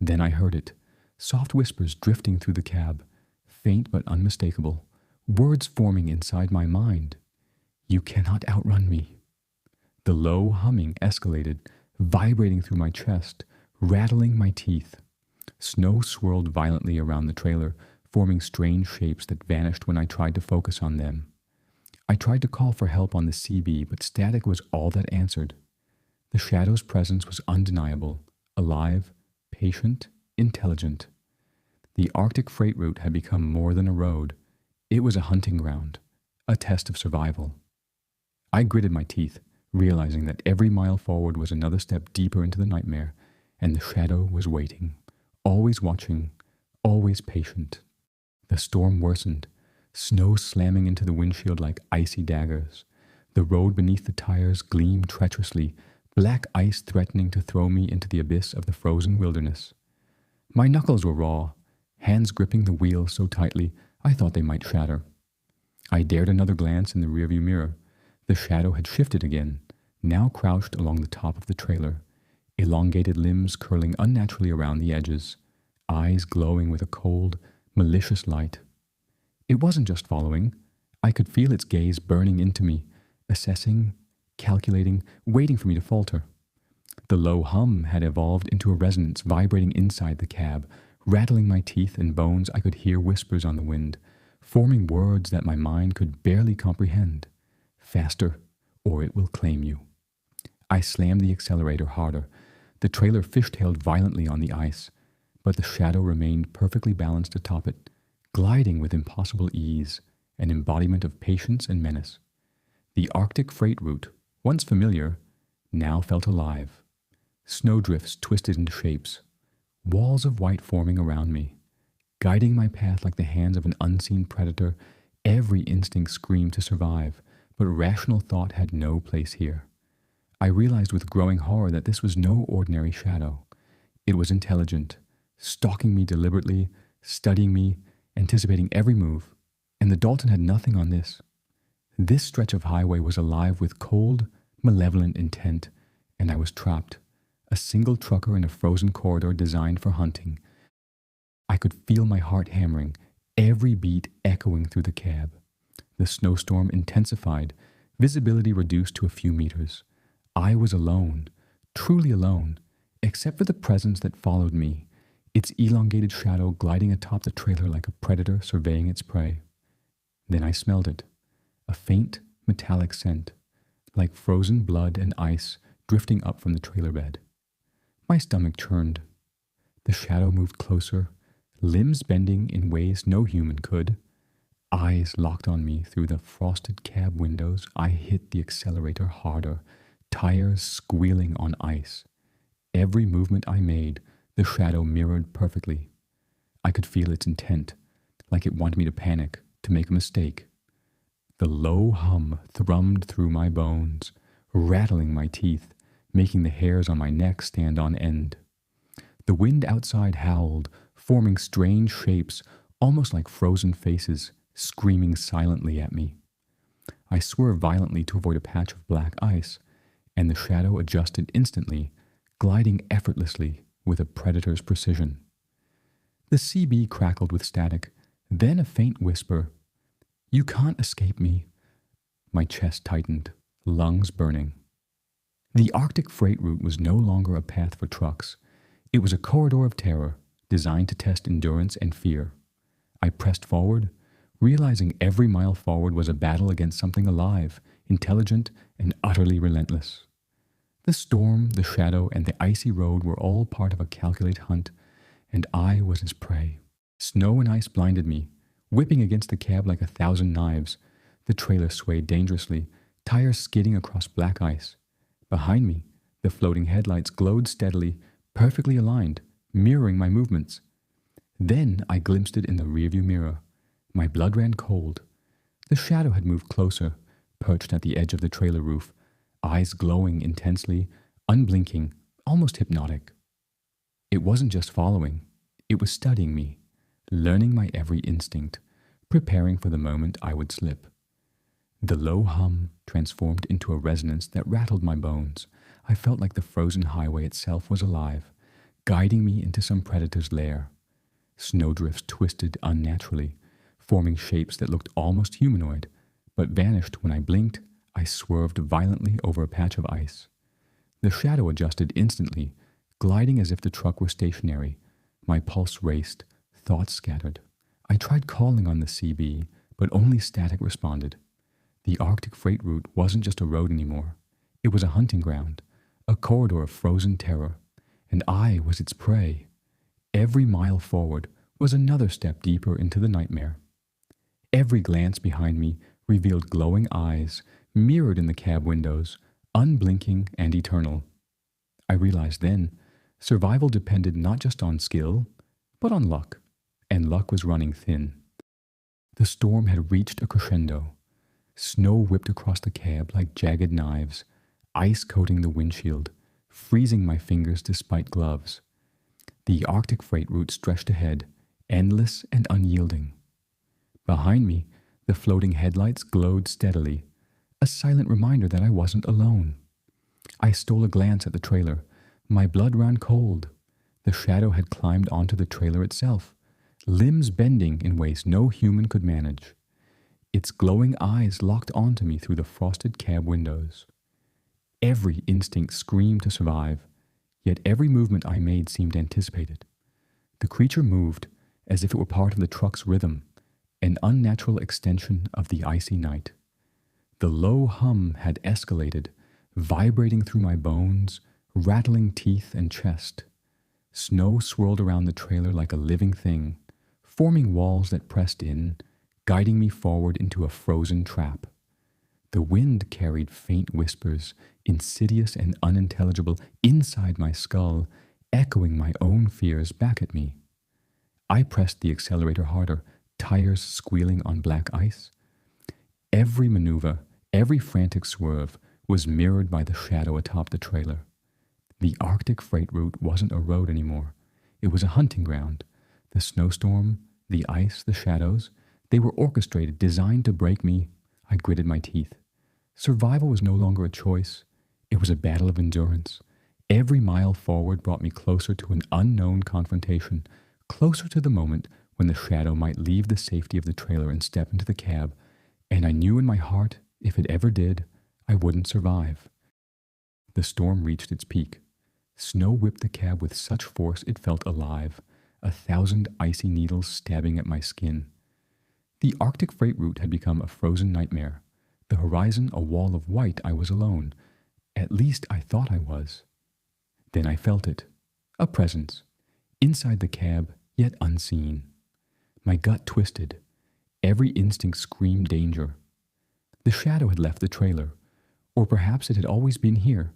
Then I heard it, soft whispers drifting through the cab, faint but unmistakable, words forming inside my mind. You cannot outrun me. The low humming escalated, vibrating through my chest, rattling my teeth. Snow swirled violently around the trailer, forming strange shapes that vanished when I tried to focus on them. I tried to call for help on the CB, but static was all that answered. The shadow's presence was undeniable, alive, patient, intelligent. The Arctic freight route had become more than a road. It was a hunting ground, a test of survival. I gritted my teeth, realizing that every mile forward was another step deeper into the nightmare, and the shadow was waiting, always watching, always patient. The storm worsened, snow slamming into the windshield like icy daggers. The road beneath the tires gleamed treacherously, black ice threatening to throw me into the abyss of the frozen wilderness. My knuckles were raw, hands gripping the wheel so tightly I thought they might shatter. I dared another glance in the rearview mirror. The shadow had shifted again, now crouched along the top of the trailer, elongated limbs curling unnaturally around the edges, eyes glowing with a cold, malicious light. It wasn't just following. I could feel its gaze burning into me, assessing, calculating, waiting for me to falter. The low hum had evolved into a resonance vibrating inside the cab, rattling my teeth and bones. I could hear whispers on the wind, forming words that my mind could barely comprehend. Faster, or it will claim you. I slammed the accelerator harder. The trailer fishtailed violently on the ice, but the shadow remained perfectly balanced atop it, gliding with impossible ease, an embodiment of patience and menace. The Arctic freight route, once familiar, now felt alive. Snowdrifts twisted into shapes, walls of white forming around me, guiding my path like the hands of an unseen predator. Every instinct screamed to survive, but rational thought had no place here. I realized with growing horror that this was no ordinary shadow. It was intelligent, stalking me deliberately, studying me, anticipating every move, and the Dalton had nothing on this. This stretch of highway was alive with cold, malevolent intent, and I was trapped, a single trucker in a frozen corridor designed for hunting. I could feel my heart hammering, every beat echoing through the cab. The snowstorm intensified, visibility reduced to a few meters. I was alone, truly alone, except for the presence that followed me, its elongated shadow gliding atop the trailer like a predator surveying its prey. Then I smelled it, a faint, metallic scent, like frozen blood and ice drifting up from the trailer bed. My stomach churned. The shadow moved closer, limbs bending in ways no human could. Eyes locked on me through the frosted cab windows. I hit the accelerator harder, tires squealing on ice. Every movement I made, the shadow mirrored perfectly. I could feel its intent, like it wanted me to panic, to make a mistake. The low hum thrummed through my bones, rattling my teeth, making the hairs on my neck stand on end. The wind outside howled, forming strange shapes, almost like frozen faces, screaming silently at me. I swerved violently to avoid a patch of black ice, and the shadow adjusted instantly, gliding effortlessly with a predator's precision. The CB crackled with static, then a faint whisper. You can't escape me. My chest tightened, lungs burning. The Arctic freight route was no longer a path for trucks. It was a corridor of terror, designed to test endurance and fear. I pressed forward, realizing every mile forward was a battle against something alive, intelligent, and utterly relentless. The storm, the shadow, and the icy road were all part of a calculated hunt, and I was its prey. Snow and ice blinded me, whipping against the cab like 1,000 knives. The trailer swayed dangerously, tires skidding across black ice. Behind me, the floating headlights glowed steadily, perfectly aligned, mirroring my movements. Then I glimpsed it in the rearview mirror. My blood ran cold. The shadow had moved closer, perched at the edge of the trailer roof, eyes glowing intensely, unblinking, almost hypnotic. It wasn't just following, it was studying me, learning my every instinct, preparing for the moment I would slip. The low hum transformed into a resonance that rattled my bones. I felt like the frozen highway itself was alive, guiding me into some predator's lair. Snowdrifts twisted unnaturally, forming shapes that looked almost humanoid, but vanished when I blinked. I swerved violently over a patch of ice. The shadow adjusted instantly, gliding as if the truck were stationary. My pulse raced, thoughts scattered. I tried calling on the CB, but only static responded. The Arctic freight route wasn't just a road anymore. It was a hunting ground, a corridor of frozen terror, and I was its prey. Every mile forward was another step deeper into the nightmare. Every glance behind me revealed glowing eyes, mirrored in the cab windows, unblinking and eternal. I realized then, survival depended not just on skill, but on luck, and luck was running thin. The storm had reached a crescendo. Snow whipped across the cab like jagged knives, ice coating the windshield, freezing my fingers despite gloves. The Arctic freight route stretched ahead, endless and unyielding. Behind me, the floating headlights glowed steadily, a silent reminder that I wasn't alone. I stole a glance at the trailer. My blood ran cold. The shadow had climbed onto the trailer itself, limbs bending in ways no human could manage. Its glowing eyes locked onto me through the frosted cab windows. Every instinct screamed to survive, yet every movement I made seemed anticipated. The creature moved as if it were part of the truck's rhythm, an unnatural extension of the icy night. The low hum had escalated, vibrating through my bones, rattling teeth and chest. Snow swirled around the trailer like a living thing, forming walls that pressed in, guiding me forward into a frozen trap. The wind carried faint whispers, insidious and unintelligible, inside my skull, echoing my own fears back at me. I pressed the accelerator harder, tires squealing on black ice. Every maneuver, every frantic swerve was mirrored by the shadow atop the trailer. The Arctic freight route wasn't a road anymore. It was a hunting ground. The snowstorm, the ice, the shadows, they were orchestrated, designed to break me. I gritted my teeth. Survival was no longer a choice. It was a battle of endurance. Every mile forward brought me closer to an unknown confrontation, closer to the moment when the shadow might leave the safety of the trailer and step into the cab, and I knew in my heart, if it ever did, I wouldn't survive. The storm reached its peak. Snow whipped the cab with such force it felt alive, 1,000 icy needles stabbing at my skin. The Arctic freight route had become a frozen nightmare. The horizon a wall of white. I was alone. At least I thought I was. Then I felt it. A presence. Inside the cab, yet unseen. My gut twisted. Every instinct screamed danger. The shadow had left the trailer. Or perhaps it had always been here.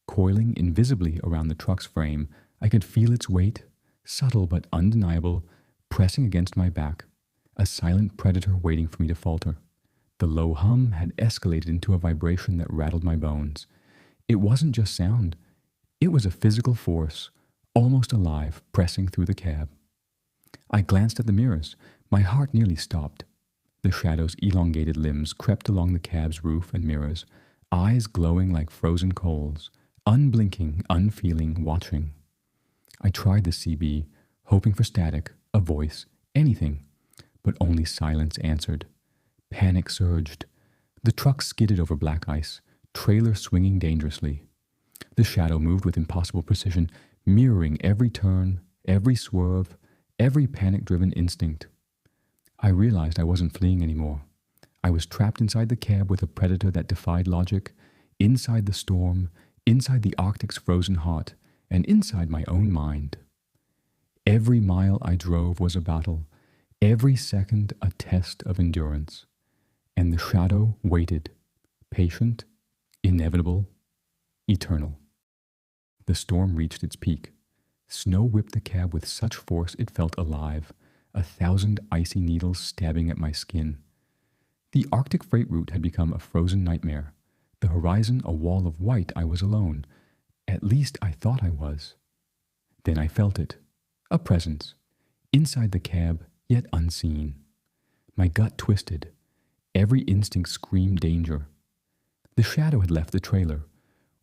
Coiling invisibly around the truck's frame, I could feel its weight, subtle but undeniable, pressing against my back. A silent predator waiting for me to falter. The low hum had escalated into a vibration that rattled my bones. It wasn't just sound. It was a physical force, almost alive, pressing through the cab. I glanced at the mirrors. My heart nearly stopped. The shadow's elongated limbs crept along the cab's roof and mirrors, eyes glowing like frozen coals, unblinking, unfeeling, watching. I tried the CB, hoping for static, a voice, anything, but only silence answered. Panic surged. The truck skidded over black ice, trailer swinging dangerously. The shadow moved with impossible precision, mirroring every turn, every swerve, every panic-driven instinct. I realized I wasn't fleeing anymore. I was trapped inside the cab with a predator that defied logic, inside the storm, inside the Arctic's frozen heart, and inside my own mind. Every mile I drove was a battle. every second a test of endurance, and the shadow waited, patient, inevitable, eternal. The storm reached its peak. Snow whipped the cab with such force it felt alive, 1,000 icy needles stabbing at my skin. The Arctic freight route had become a frozen nightmare, the horizon a wall of white. I was alone. At least I thought I was. Then I felt it, a presence, inside the cab, yet unseen. My gut twisted. Every instinct screamed danger. The shadow had left the trailer,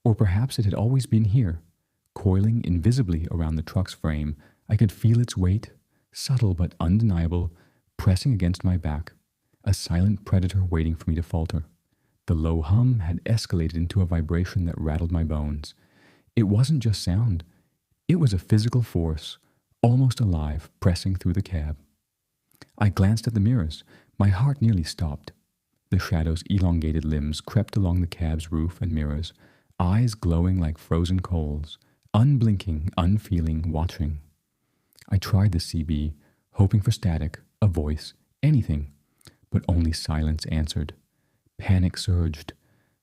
or perhaps it had always been here. Coiling invisibly around the truck's frame, I could feel its weight, subtle but undeniable, pressing against my back, a silent predator waiting for me to falter. The low hum had escalated into a vibration that rattled my bones. It wasn't just sound. It was a physical force, almost alive, pressing through the cab. I glanced at the mirrors. My heart nearly stopped. The shadow's elongated limbs crept along the cab's roof and mirrors, eyes glowing like frozen coals, unblinking, unfeeling, watching. I tried the CB, hoping for static, a voice, anything, but only silence answered. Panic surged.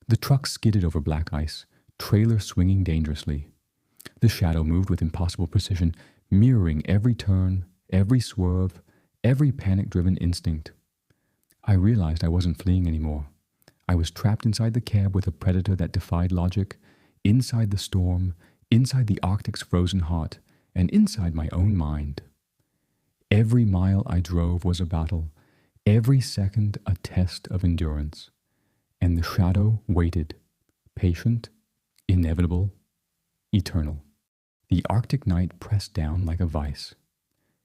The truck skidded over black ice, trailer swinging dangerously. The shadow moved with impossible precision, mirroring every turn, every swerve, every panic-driven instinct. I realized I wasn't fleeing anymore. I was trapped inside the cab with a predator that defied logic, inside the storm, inside the Arctic's frozen heart, and inside my own mind. Every mile I drove was a battle, every second a test of endurance. And the shadow waited, patient, inevitable, eternal. The Arctic night pressed down like a vice.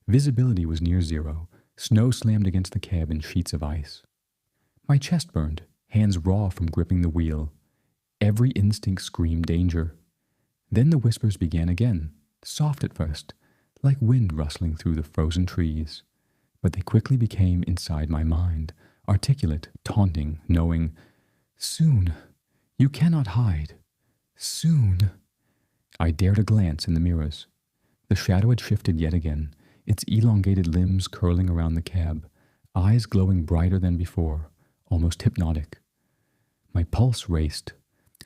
Visibility was near zero. Snow slammed against the cab in sheets of ice. My chest burned, hands raw from gripping the wheel. Every instinct screamed danger. Then the whispers began again, soft at first, like wind rustling through the frozen trees. But they quickly became inside my mind, articulate, taunting, knowing, "Soon, you cannot hide. Soon." I dared a glance in the mirrors. The shadow had shifted yet again, its elongated limbs curling around the cab, eyes glowing brighter than before, almost hypnotic. My pulse raced.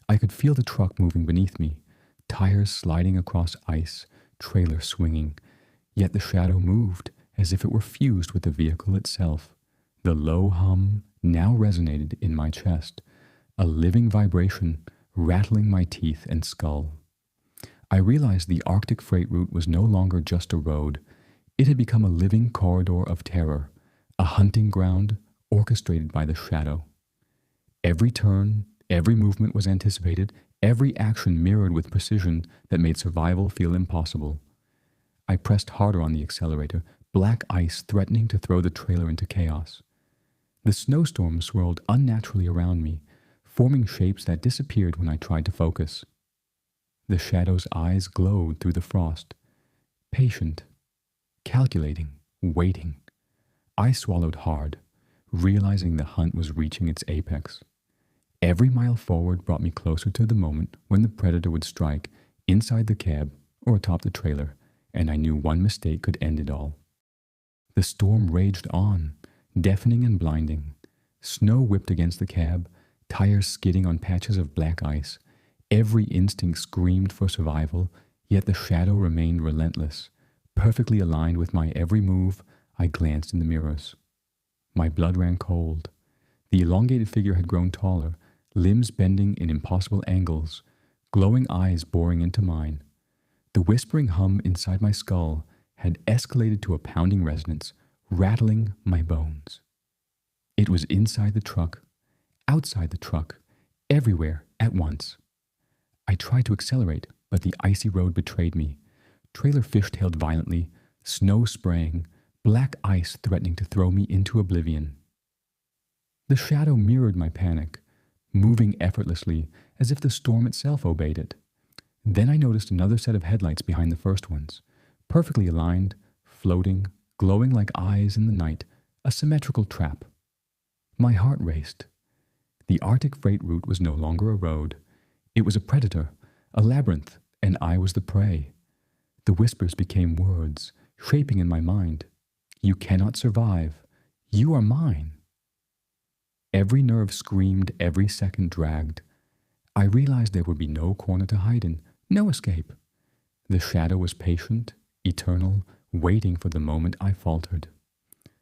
I could feel the truck moving beneath me, tires sliding across ice, trailer swinging. Yet the shadow moved as if it were fused with the vehicle itself. The low hum now resonated in my chest, a living vibration rattling my teeth and skull. I realized the Arctic freight route was no longer just a road. It had become a living corridor of terror, a hunting ground orchestrated by the shadow. Every turn, every movement was anticipated, every action mirrored with precision that made survival feel impossible. I pressed harder on the accelerator, black ice threatening to throw the trailer into chaos. The snowstorm swirled unnaturally around me, forming shapes that disappeared when I tried to focus. The shadow's eyes glowed through the frost, patient, calculating, waiting. I swallowed hard, realizing the hunt was reaching its apex. Every mile forward brought me closer to the moment when the predator would strike inside the cab or atop the trailer, and I knew one mistake could end it all. The storm raged on, deafening and blinding. Snow whipped against the cab, tires skidding on patches of black ice. Every instinct screamed for survival, yet the shadow remained relentless. Perfectly aligned with my every move, I glanced in the mirrors. My blood ran cold. The elongated figure had grown taller, limbs bending in impossible angles, glowing eyes boring into mine. The whispering hum inside my skull had escalated to a pounding resonance, rattling my bones. It was inside the truck, outside the truck, everywhere at once. I tried to accelerate, but the icy road betrayed me. Trailer fishtailed violently, snow spraying, black ice threatening to throw me into oblivion. The shadow mirrored my panic, moving effortlessly as if the storm itself obeyed it. Then I noticed another set of headlights behind the first ones, perfectly aligned, floating, glowing like eyes in the night, a symmetrical trap. My heart raced. The Arctic freight route was no longer a road. It was a predator, a labyrinth, and I was the prey. The whispers became words, shaping in my mind. You cannot survive. You are mine. Every nerve screamed, every second dragged. I realized there would be no corner to hide in, no escape. The shadow was patient, eternal, waiting for the moment I faltered.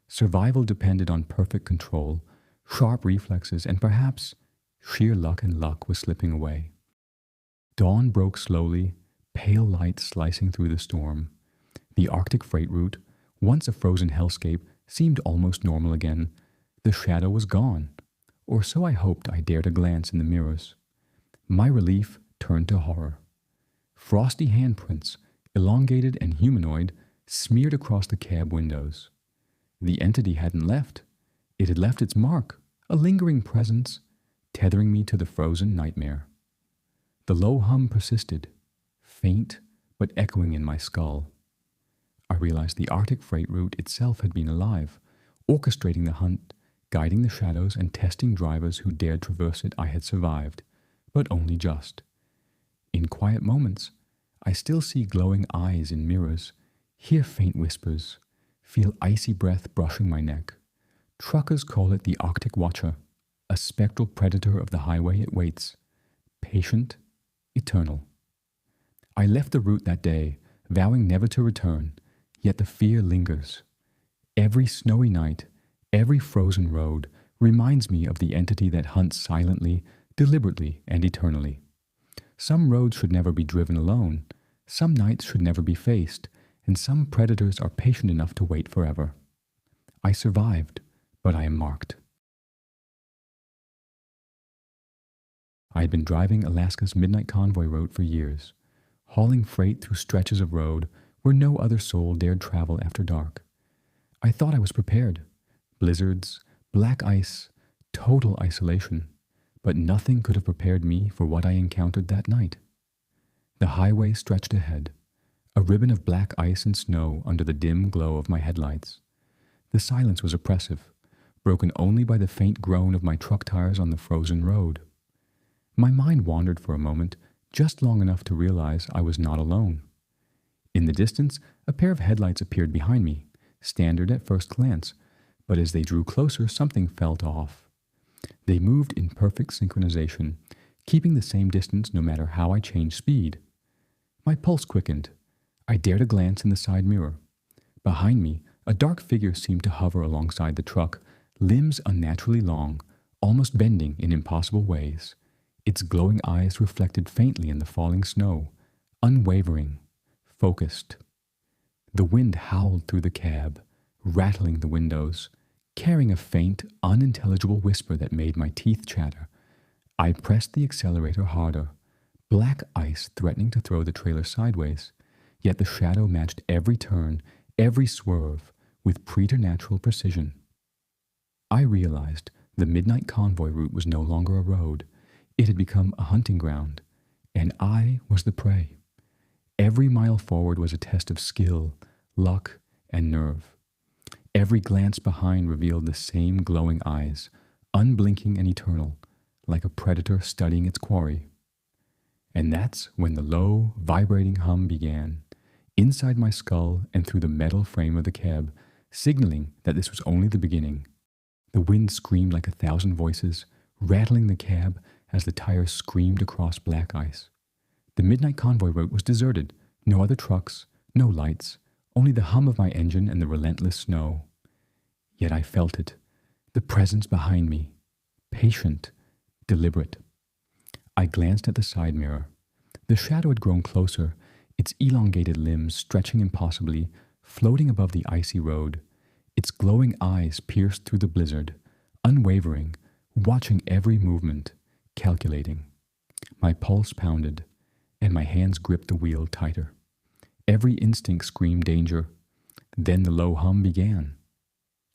Survival depended on perfect control, sharp reflexes, and perhaps sheer luck, and luck was slipping away. Dawn broke slowly, pale light slicing through the storm. The Arctic freight route, once a frozen hellscape, seemed almost normal again. The shadow was gone, or so I hoped. I dared a glance in the mirrors. My relief turned to horror. Frosty handprints, elongated and humanoid, smeared across the cab windows. The entity hadn't left. It had left its mark, a lingering presence, tethering me to the frozen nightmare. The low hum persisted, faint but echoing in my skull. I realized the Arctic freight route itself had been alive, orchestrating the hunt, guiding the shadows, and testing drivers who dared traverse it. I had survived, but only just. In quiet moments, I still see glowing eyes in mirrors, hear faint whispers, feel icy breath brushing my neck. Truckers call it the Arctic Watcher, a spectral predator of the highway it waits, patient, eternal. I left the route that day, vowing never to return, yet the fear lingers. Every snowy night, every frozen road reminds me of the entity that hunts silently, deliberately, and eternally. Some roads should never be driven alone, some nights should never be faced, and some predators are patient enough to wait forever. I survived, but I am marked. I had been driving Alaska's Midnight Convoy Road for years, hauling freight through stretches of road where no other soul dared travel after dark. I thought I was prepared. Blizzards, black ice, total isolation. But nothing could have prepared me for what I encountered that night. The highway stretched ahead, a ribbon of black ice and snow under the dim glow of my headlights. The silence was oppressive, broken only by the faint groan of my truck tires on the frozen road. My mind wandered for a moment, just long enough to realize I was not alone. In the distance, a pair of headlights appeared behind me, standard at first glance, but as they drew closer, something felt off. They moved in perfect synchronization, keeping the same distance no matter how I changed speed. My pulse quickened. I dared a glance in the side mirror. Behind me, a dark figure seemed to hover alongside the truck, limbs unnaturally long, almost bending in impossible ways. Its glowing eyes reflected faintly in the falling snow, unwavering, focused. The wind howled through the cab, rattling the windows, carrying a faint, unintelligible whisper that made my teeth chatter. I pressed the accelerator harder, black ice threatening to throw the trailer sideways, yet the shadow matched every turn, every swerve, with preternatural precision. I realized the Midnight Convoy route was no longer a road. It had become a hunting ground, and I was the prey. Every mile forward was a test of skill, luck, and nerve. Every glance behind revealed the same glowing eyes, unblinking and eternal, like a predator studying its quarry. And that's when the low, vibrating hum began, inside my skull and through the metal frame of the cab, signaling that this was only the beginning. The wind screamed like 1,000 voices, rattling the cab as the tires screamed across black ice. The Midnight Convoy route was deserted, no other trucks, no lights, only the hum of my engine and the relentless snow. Yet I felt it, the presence behind me, patient, deliberate. I glanced at the side mirror. The shadow had grown closer, its elongated limbs stretching impossibly, floating above the icy road. Its glowing eyes pierced through the blizzard, unwavering, watching every movement, calculating. My pulse pounded, and my hands gripped the wheel tighter. Every instinct screamed danger. Then the low hum began.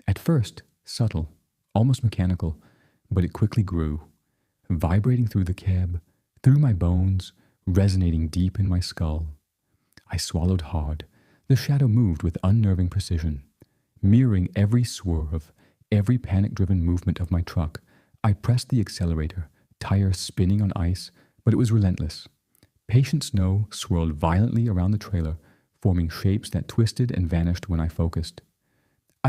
At first, subtle, almost mechanical, but it quickly grew, vibrating through the cab, through my bones, resonating deep in my skull. I swallowed hard. The shadow moved with unnerving precision, mirroring every swerve, every panic-driven movement of my truck. I pressed the accelerator, tires spinning on ice, but it was relentless. Patient snow swirled violently around the trailer, forming shapes that twisted and vanished when I focused.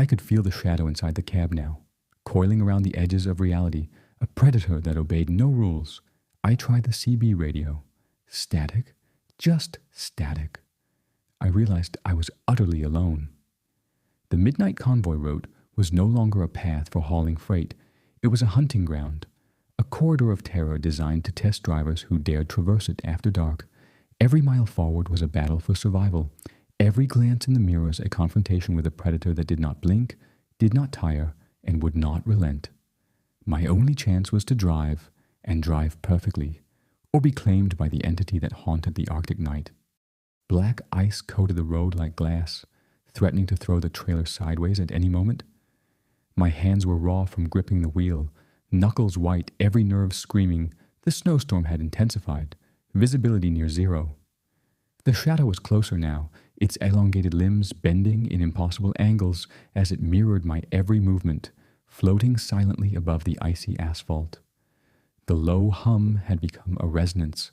I could feel the shadow inside the cab now, coiling around the edges of reality, a predator that obeyed no rules. I tried the CB radio. Static. Just static. I realized I was utterly alone. The midnight convoy route was no longer a path for hauling freight. It was a hunting ground, a corridor of terror designed to test drivers who dared traverse it after dark. Every mile forward was a battle for survival. Every glance in the mirrors a confrontation with a predator that did not blink, did not tire, and would not relent. My only chance was to drive, and drive perfectly, or be claimed by the entity that haunted the Arctic night. Black ice coated the road like glass, threatening to throw the trailer sideways at any moment. My hands were raw from gripping the wheel, knuckles white, every nerve screaming. The snowstorm had intensified, visibility near zero. The shadow was closer now, its elongated limbs bending in impossible angles as it mirrored my every movement, floating silently above the icy asphalt. The low hum had become a resonance,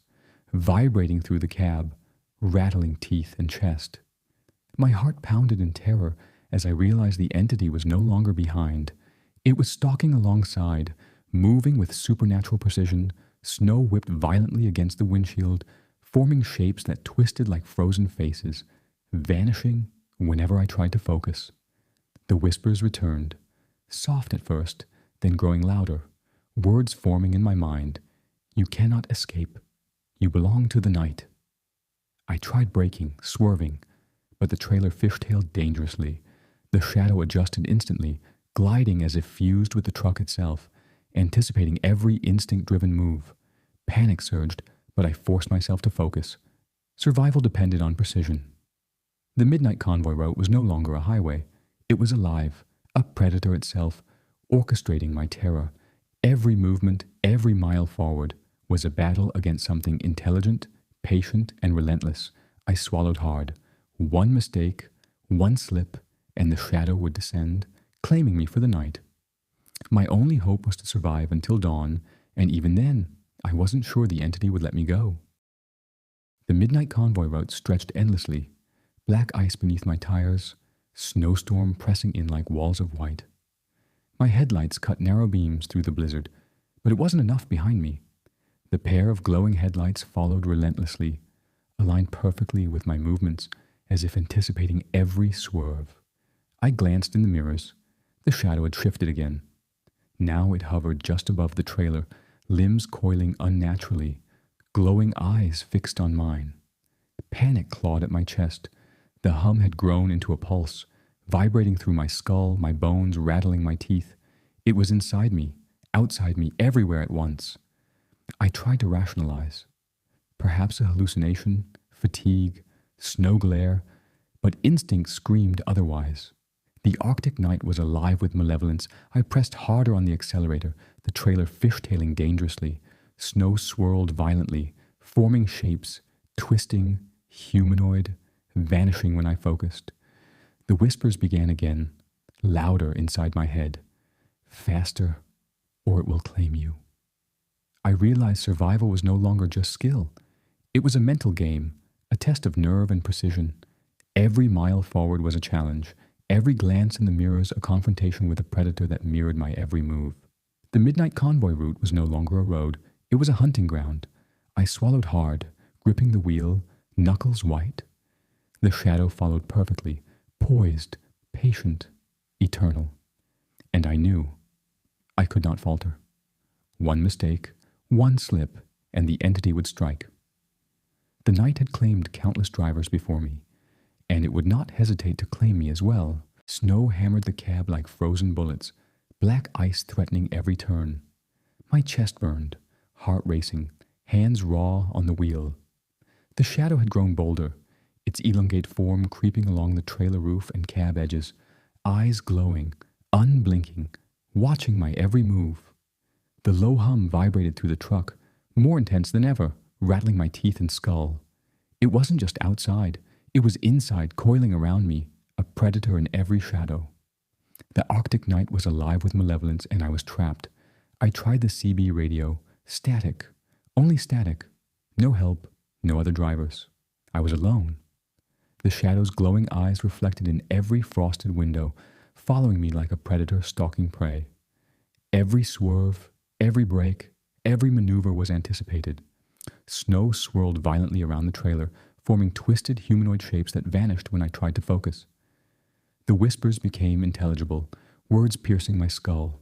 vibrating through the cab, rattling teeth and chest. My heart pounded in terror as I realized the entity was no longer behind. It was stalking alongside, moving with supernatural precision, snow whipped violently against the windshield, forming shapes that twisted like frozen faces, vanishing whenever I tried to focus. The whispers returned, soft at first, then growing louder, words forming in my mind. You cannot escape. You belong to the night. I tried braking, swerving, but the trailer fishtailed dangerously. The shadow adjusted instantly, gliding as if fused with the truck itself, anticipating every instinct-driven move. Panic surged, but I forced myself to focus. Survival depended on precision. The midnight convoy route was no longer a highway. It was alive, a predator itself, orchestrating my terror. Every movement, every mile forward, was a battle against something intelligent, patient, and relentless. I swallowed hard. One mistake, one slip, and the shadow would descend, claiming me for the night. My only hope was to survive until dawn, and even then, I wasn't sure the entity would let me go. The midnight convoy route stretched endlessly, black ice beneath my tires, snowstorm pressing in like walls of white. My headlights cut narrow beams through the blizzard, but it wasn't enough behind me. The pair of glowing headlights followed relentlessly, aligned perfectly with my movements, as if anticipating every swerve. I glanced in the mirrors. The shadow had shifted again. Now it hovered just above the trailer, limbs coiling unnaturally, glowing eyes fixed on mine. Panic clawed at my chest. The hum had grown into a pulse, vibrating through my skull, my bones rattling my teeth. It was inside me, outside me, everywhere at once. I tried to rationalize. Perhaps a hallucination, fatigue, snow glare, but instinct screamed otherwise. The Arctic night was alive with malevolence. I pressed harder on the accelerator, the trailer fishtailing dangerously. Snow swirled violently, forming shapes, twisting, humanoid, vanishing when I focused. The whispers began again, louder inside my head. Faster, or it will claim you. I realized survival was no longer just skill. It was a mental game, a test of nerve and precision. Every mile forward was a challenge. Every glance in the mirrors a confrontation with a predator that mirrored my every move. The midnight convoy route was no longer a road. It was a hunting ground. I swallowed hard, gripping the wheel, knuckles white. The shadow followed perfectly, poised, patient, eternal. And I knew I could not falter. One mistake, one slip, and the entity would strike. The night had claimed countless drivers before me, and it would not hesitate to claim me as well. Snow hammered the cab like frozen bullets, black ice threatening every turn. My chest burned, heart racing, hands raw on the wheel. The shadow had grown bolder, its elongate form creeping along the trailer roof and cab edges, eyes glowing, unblinking, watching my every move. The low hum vibrated through the truck, more intense than ever, rattling my teeth and skull. It wasn't just outside. It was inside, coiling around me, a predator in every shadow. The Arctic night was alive with malevolence, and I was trapped. I tried the CB radio. Static. Only static. No help, no other drivers. I was alone. The shadow's glowing eyes reflected in every frosted window, following me like a predator stalking prey. Every swerve, every brake, every maneuver was anticipated. Snow swirled violently around the trailer, forming twisted humanoid shapes that vanished when I tried to focus. The whispers became intelligible, words piercing my skull.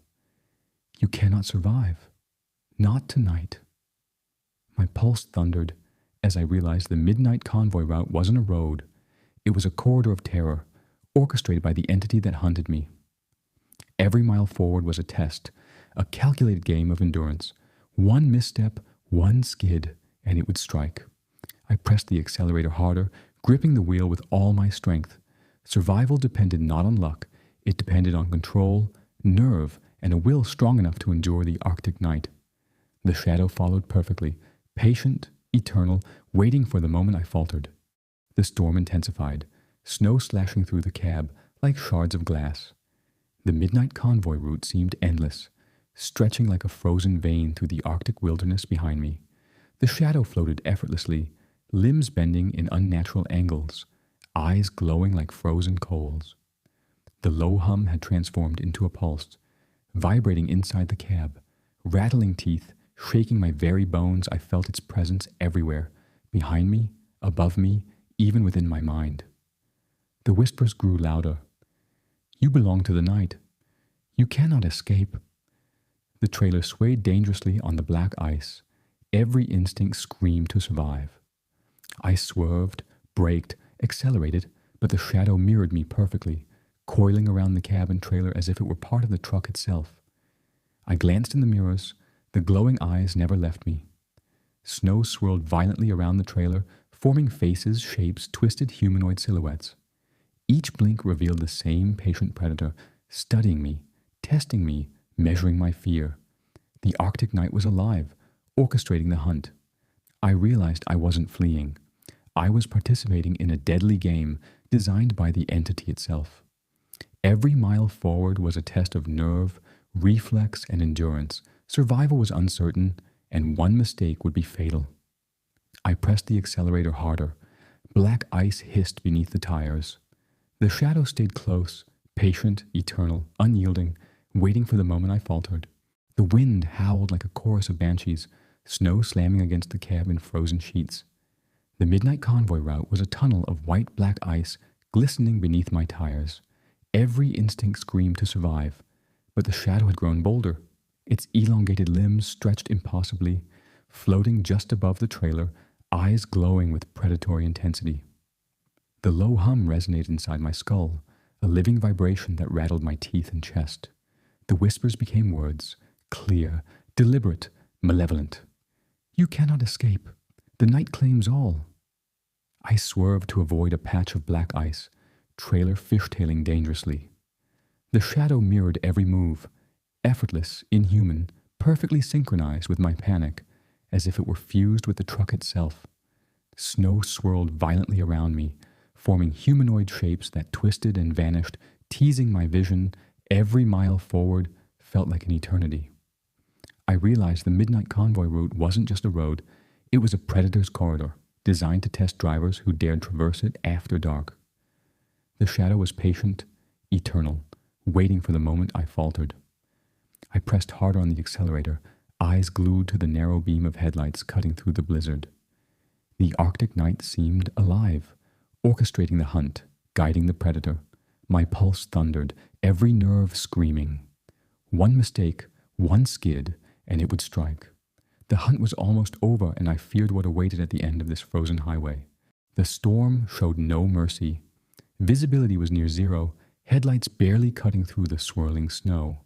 "You cannot survive. Not tonight." My pulse thundered as I realized the midnight convoy route wasn't a road. It was a corridor of terror, orchestrated by the entity that hunted me. Every mile forward was a test, a calculated game of endurance. One misstep, one skid, and it would strike. I pressed the accelerator harder, gripping the wheel with all my strength. Survival depended not on luck, it depended on control, nerve, and a will strong enough to endure the Arctic night. The shadow followed perfectly, patient, eternal, waiting for the moment I faltered. The storm intensified, snow slashing through the cab like shards of glass. The midnight convoy route seemed endless, stretching like a frozen vein through the Arctic wilderness behind me. The shadow floated effortlessly, limbs bending in unnatural angles, eyes glowing like frozen coals. The low hum had transformed into a pulse, vibrating inside the cab, rattling teeth, shaking my very bones. I felt its presence everywhere, behind me, above me, even within my mind. The whispers grew louder. "You belong to the night. You cannot escape." The trailer swayed dangerously on the black ice. Every instinct screamed to survive. I swerved, braked, accelerated, but the shadow mirrored me perfectly, coiling around the cab and trailer as if it were part of the truck itself. I glanced in the mirrors. The glowing eyes never left me. Snow swirled violently around the trailer, forming faces, shapes, twisted humanoid silhouettes. Each blink revealed the same patient predator, studying me, testing me, measuring my fear. The Arctic night was alive, orchestrating the hunt. I realized I wasn't fleeing. I was participating in a deadly game designed by the entity itself. Every mile forward was a test of nerve, reflex, and endurance. Survival was uncertain, and one mistake would be fatal. I pressed the accelerator harder. Black ice hissed beneath the tires. The shadow stayed close, patient, eternal, unyielding, waiting for the moment I faltered. The wind howled like a chorus of banshees, snow slamming against the cab in frozen sheets. The midnight convoy route was a tunnel of white-black ice glistening beneath my tires. Every instinct screamed to survive, but the shadow had grown bolder. Its elongated limbs stretched impossibly, floating just above the trailer, eyes glowing with predatory intensity. The low hum resonated inside my skull, a living vibration that rattled my teeth and chest. The whispers became words, clear, deliberate, malevolent. "You cannot escape. The night claims all." I swerved to avoid a patch of black ice, trailer fishtailing dangerously. The shadow mirrored every move, effortless, inhuman, perfectly synchronized with my panic, as if it were fused with the truck itself. Snow swirled violently around me, forming humanoid shapes that twisted and vanished, teasing my vision. Every mile forward felt like an eternity. I realized the midnight convoy route wasn't just a road, it was a predator's corridor, designed to test drivers who dared traverse it after dark. The shadow was patient, eternal, waiting for the moment I faltered. I pressed harder on the accelerator, eyes glued to the narrow beam of headlights cutting through the blizzard. The Arctic night seemed alive, orchestrating the hunt, guiding the predator. My pulse thundered, every nerve screaming. One mistake, one skid, and it would strike. The hunt was almost over, and I feared what awaited at the end of this frozen highway. The storm showed no mercy. Visibility was near zero, headlights barely cutting through the swirling snow.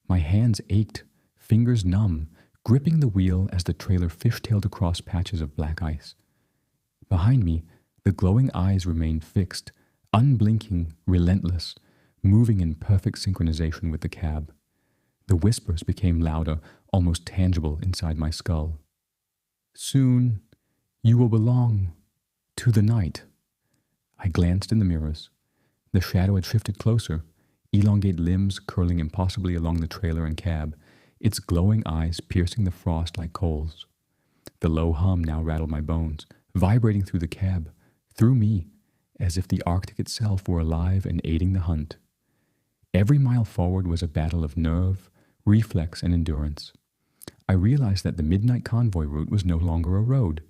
My hands ached, fingers numb, gripping the wheel as the trailer fishtailed across patches of black ice. Behind me, the glowing eyes remained fixed, unblinking, relentless, moving in perfect synchronization with the cab. The whispers became louder, almost tangible inside my skull. "Soon, you will belong to the night." I glanced in the mirrors. The shadow had shifted closer, elongate limbs curling impossibly along the trailer and cab, its glowing eyes piercing the frost like coals. The low hum now rattled my bones, vibrating through the cab, through me, as if the Arctic itself were alive and aiding the hunt. Every mile forward was a battle of nerve, reflex, and endurance. I realized that the midnight convoy route was no longer a road.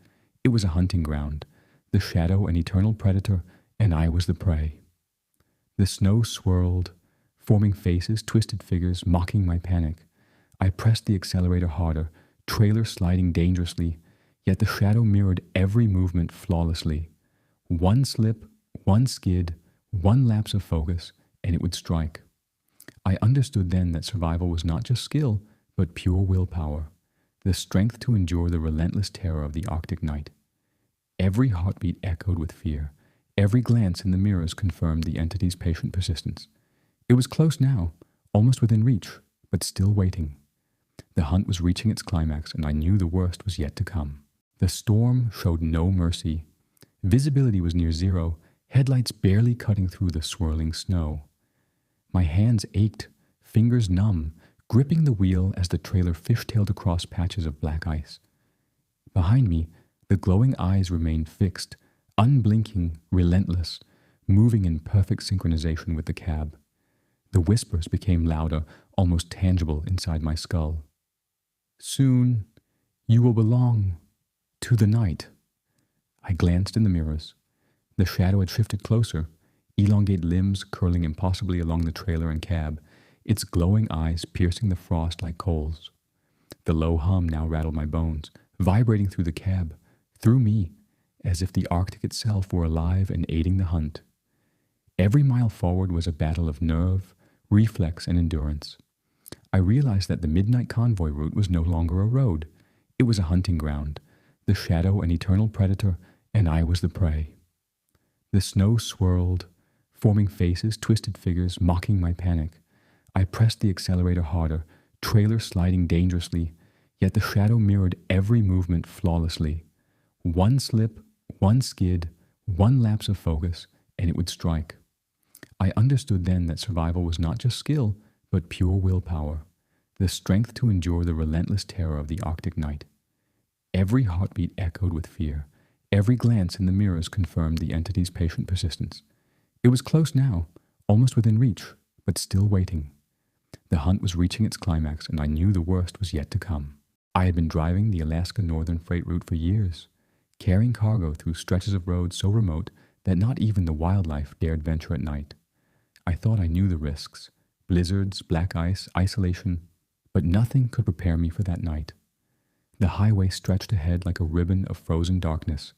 It was a hunting ground, the shadow an eternal predator, and I was the prey. The snow swirled, forming faces, twisted figures, mocking my panic. I pressed the accelerator harder, trailer sliding dangerously, yet the shadow mirrored every movement flawlessly. One slip, one skid, one lapse of focus, and it would strike. I understood then that survival was not just skill, but pure willpower, the strength to endure the relentless terror of the Arctic night. Every heartbeat echoed with fear. Every glance in the mirrors confirmed the entity's patient persistence. It was close now, almost within reach, but still waiting. The hunt was reaching its climax, and I knew the worst was yet to come. The storm showed no mercy. Visibility was near zero, headlights barely cutting through the swirling snow. My hands ached, fingers numb, gripping the wheel as the trailer fishtailed across patches of black ice. Behind me, the glowing eyes remained fixed, unblinking, relentless, moving in perfect synchronization with the cab. The whispers became louder, almost tangible inside my skull. Soon, you will belong to the night. I glanced in the mirrors. The shadow had shifted closer, elongate limbs curling impossibly along the trailer and cab, its glowing eyes piercing the frost like coals. The low hum now rattled my bones, vibrating through the cab, through me, as if the Arctic itself were alive and aiding the hunt. Every mile forward was a battle of nerve, reflex, and endurance. I realized that the midnight convoy route was no longer a road. It was a hunting ground, the shadow an eternal predator, and I was the prey. The snow swirled, forming faces, twisted figures, mocking my panic. I pressed the accelerator harder, trailer sliding dangerously, yet the shadow mirrored every movement flawlessly. One slip, one skid, one lapse of focus, and it would strike. I understood then that survival was not just skill, but pure willpower, the strength to endure the relentless terror of the Arctic night. Every heartbeat echoed with fear. Every glance in the mirrors confirmed the entity's patient persistence. It was close now, almost within reach, but still waiting. The hunt was reaching its climax, and I knew the worst was yet to come. I had been driving the Alaska Northern freight route for years, carrying cargo through stretches of road so remote that not even the wildlife dared venture at night. I thought I knew the risks: blizzards, black ice, isolation, but nothing could prepare me for that night. The highway stretched ahead like a ribbon of frozen darkness,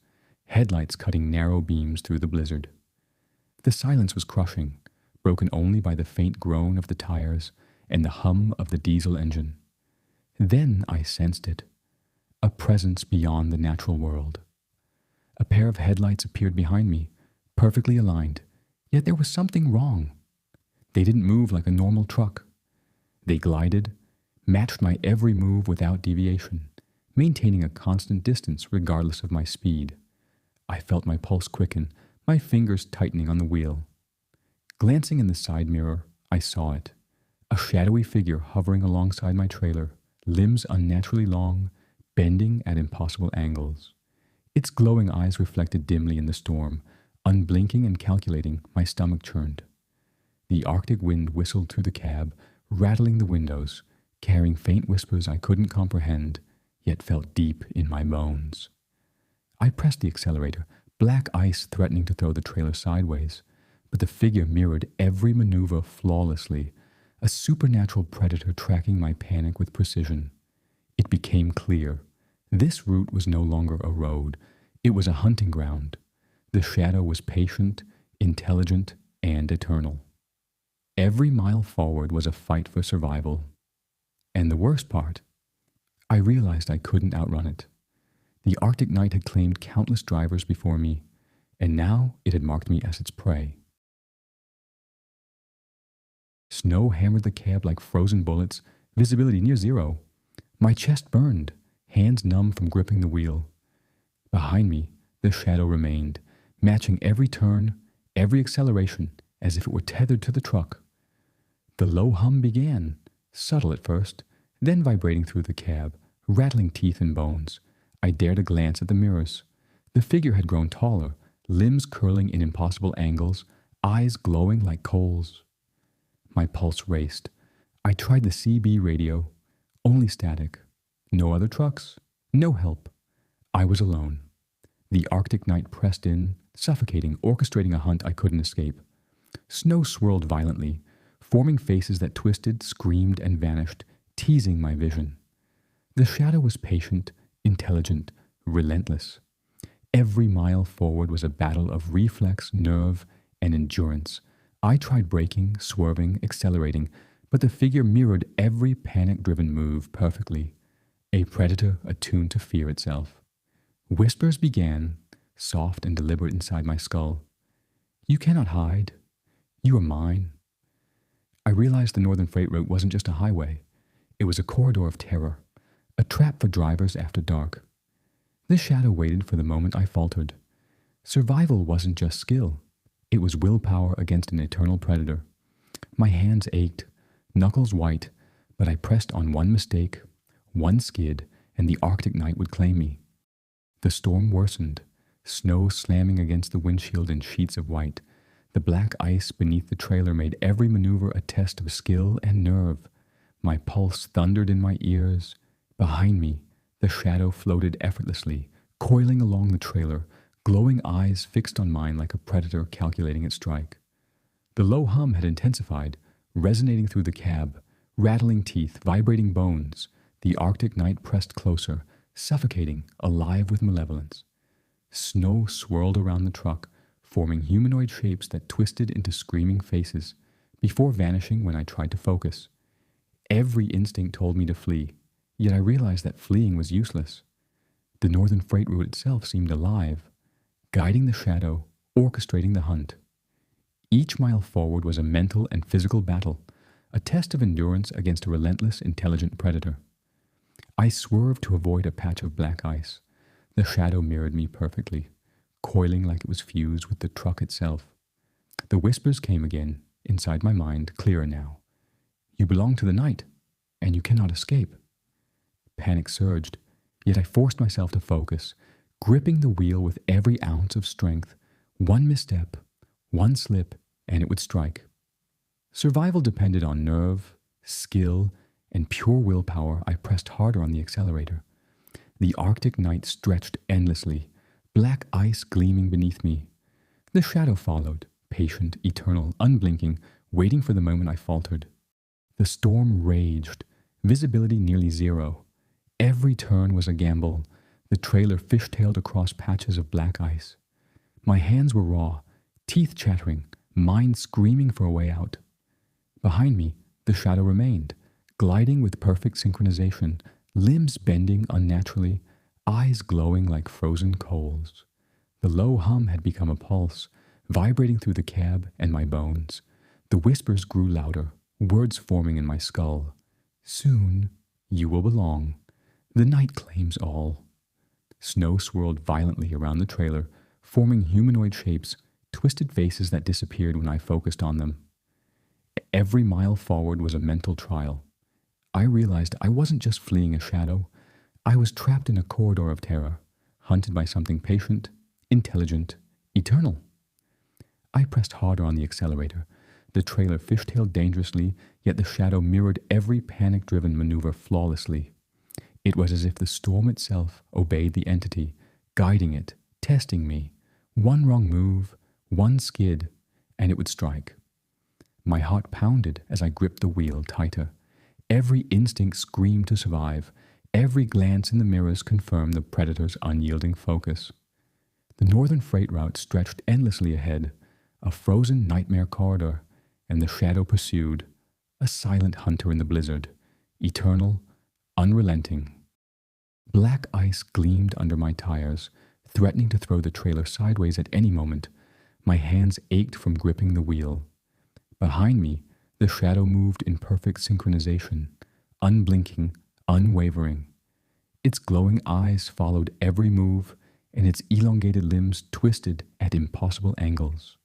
headlights cutting narrow beams through the blizzard. The silence was crushing, broken only by the faint groan of the tires and the hum of the diesel engine. Then I sensed it, a presence beyond the natural world. A pair of headlights appeared behind me, perfectly aligned, yet there was something wrong. They didn't move like a normal truck. They glided, matched my every move without deviation, maintaining a constant distance regardless of my speed. I felt my pulse quicken, my fingers tightening on the wheel. Glancing in the side mirror, I saw it, a shadowy figure hovering alongside my trailer, limbs unnaturally long, bending at impossible angles. Its glowing eyes reflected dimly in the storm. Unblinking and calculating, my stomach churned. The Arctic wind whistled through the cab, rattling the windows, carrying faint whispers I couldn't comprehend, yet felt deep in my bones. I pressed the accelerator, black ice threatening to throw the trailer sideways, but the figure mirrored every maneuver flawlessly, a supernatural predator tracking my panic with precision. It became clear. This route was no longer a road. It was a hunting ground. The shadow was patient, intelligent, and eternal. Every mile forward was a fight for survival. And the worst part, I realized I couldn't outrun it. The Arctic night had claimed countless drivers before me, and now it had marked me as its prey. Snow hammered the cab like frozen bullets, visibility near zero. My chest burned, hands numb from gripping the wheel. Behind me, the shadow remained, matching every turn, every acceleration, as if it were tethered to the truck. The low hum began, subtle at first, then vibrating through the cab, rattling teeth and bones. I dared a glance at the mirrors. The figure had grown taller, limbs curling in impossible angles, eyes glowing like coals. My pulse raced. I tried the CB radio. Only static. No other trucks. No help. I was alone. The Arctic night pressed in, suffocating, orchestrating a hunt I couldn't escape. Snow swirled violently, forming faces that twisted, screamed, and vanished, teasing my vision. The shadow was patient, intelligent, relentless. Every mile forward was a battle of reflex, nerve, and endurance. I tried braking, swerving, accelerating, but the figure mirrored every panic-driven move perfectly, a predator attuned to fear itself. Whispers began, soft and deliberate inside my skull. You cannot hide. You are mine. I realized the Northern Freight Route wasn't just a highway. It was a corridor of terror, a trap for drivers after dark. The shadow waited for the moment I faltered. Survival wasn't just skill. It was willpower against an eternal predator. My hands ached, knuckles white, but I pressed on one mistake, one skid, and the Arctic night would claim me. The storm worsened, snow slamming against the windshield in sheets of white. The black ice beneath the trailer made every maneuver a test of skill and nerve. My pulse thundered in my ears. Behind me, the shadow floated effortlessly, coiling along the trailer, glowing eyes fixed on mine like a predator calculating its strike. The low hum had intensified, resonating through the cab, rattling teeth, vibrating bones. The Arctic night pressed closer, suffocating, alive with malevolence. Snow swirled around the truck, forming humanoid shapes that twisted into screaming faces, before vanishing when I tried to focus. Every instinct told me to flee, yet I realized that fleeing was useless. The Northern Freight Route itself seemed alive, guiding the shadow, orchestrating the hunt. Each mile forward was a mental and physical battle, a test of endurance against a relentless, intelligent predator. I swerved to avoid a patch of black ice. The shadow mirrored me perfectly, coiling like it was fused with the truck itself. The whispers came again, inside my mind, clearer now. You belong to the night, and you cannot escape. Panic surged, yet I forced myself to focus, gripping the wheel with every ounce of strength. One misstep, one slip, and it would strike. Survival depended on nerve, skill, and pure willpower. I pressed harder on the accelerator. The Arctic night stretched endlessly, black ice gleaming beneath me. The shadow followed, patient, eternal, unblinking, waiting for the moment I faltered. The storm raged, visibility nearly zero. Every turn was a gamble. The trailer fishtailed across patches of black ice. My hands were raw, teeth chattering, mind screaming for a way out. Behind me, the shadow remained, gliding with perfect synchronization, limbs bending unnaturally, eyes glowing like frozen coals. The low hum had become a pulse, vibrating through the cab and my bones. The whispers grew louder, words forming in my skull. Soon, you will belong. The night claims all. Snow swirled violently around the trailer, forming humanoid shapes, twisted faces that disappeared when I focused on them. Every mile forward was a mental trial. I realized I wasn't just fleeing a shadow. I was trapped in a corridor of terror, hunted by something patient, intelligent, eternal. I pressed harder on the accelerator. The trailer fishtailed dangerously, yet the shadow mirrored every panic-driven maneuver flawlessly. It was as if the storm itself obeyed the entity, guiding it, testing me. One wrong move, one skid, and it would strike. My heart pounded as I gripped the wheel tighter. Every instinct screamed to survive. Every glance in the mirrors confirmed the predator's unyielding focus. The Northern Freight Route stretched endlessly ahead, a frozen nightmare corridor, and the shadow pursued, a silent hunter in the blizzard, eternal, unrelenting. Black ice gleamed under my tires, threatening to throw the trailer sideways at any moment. My hands ached from gripping the wheel. Behind me, the shadow moved in perfect synchronization, unblinking, unwavering. Its glowing eyes followed every move, and its elongated limbs twisted at impossible angles.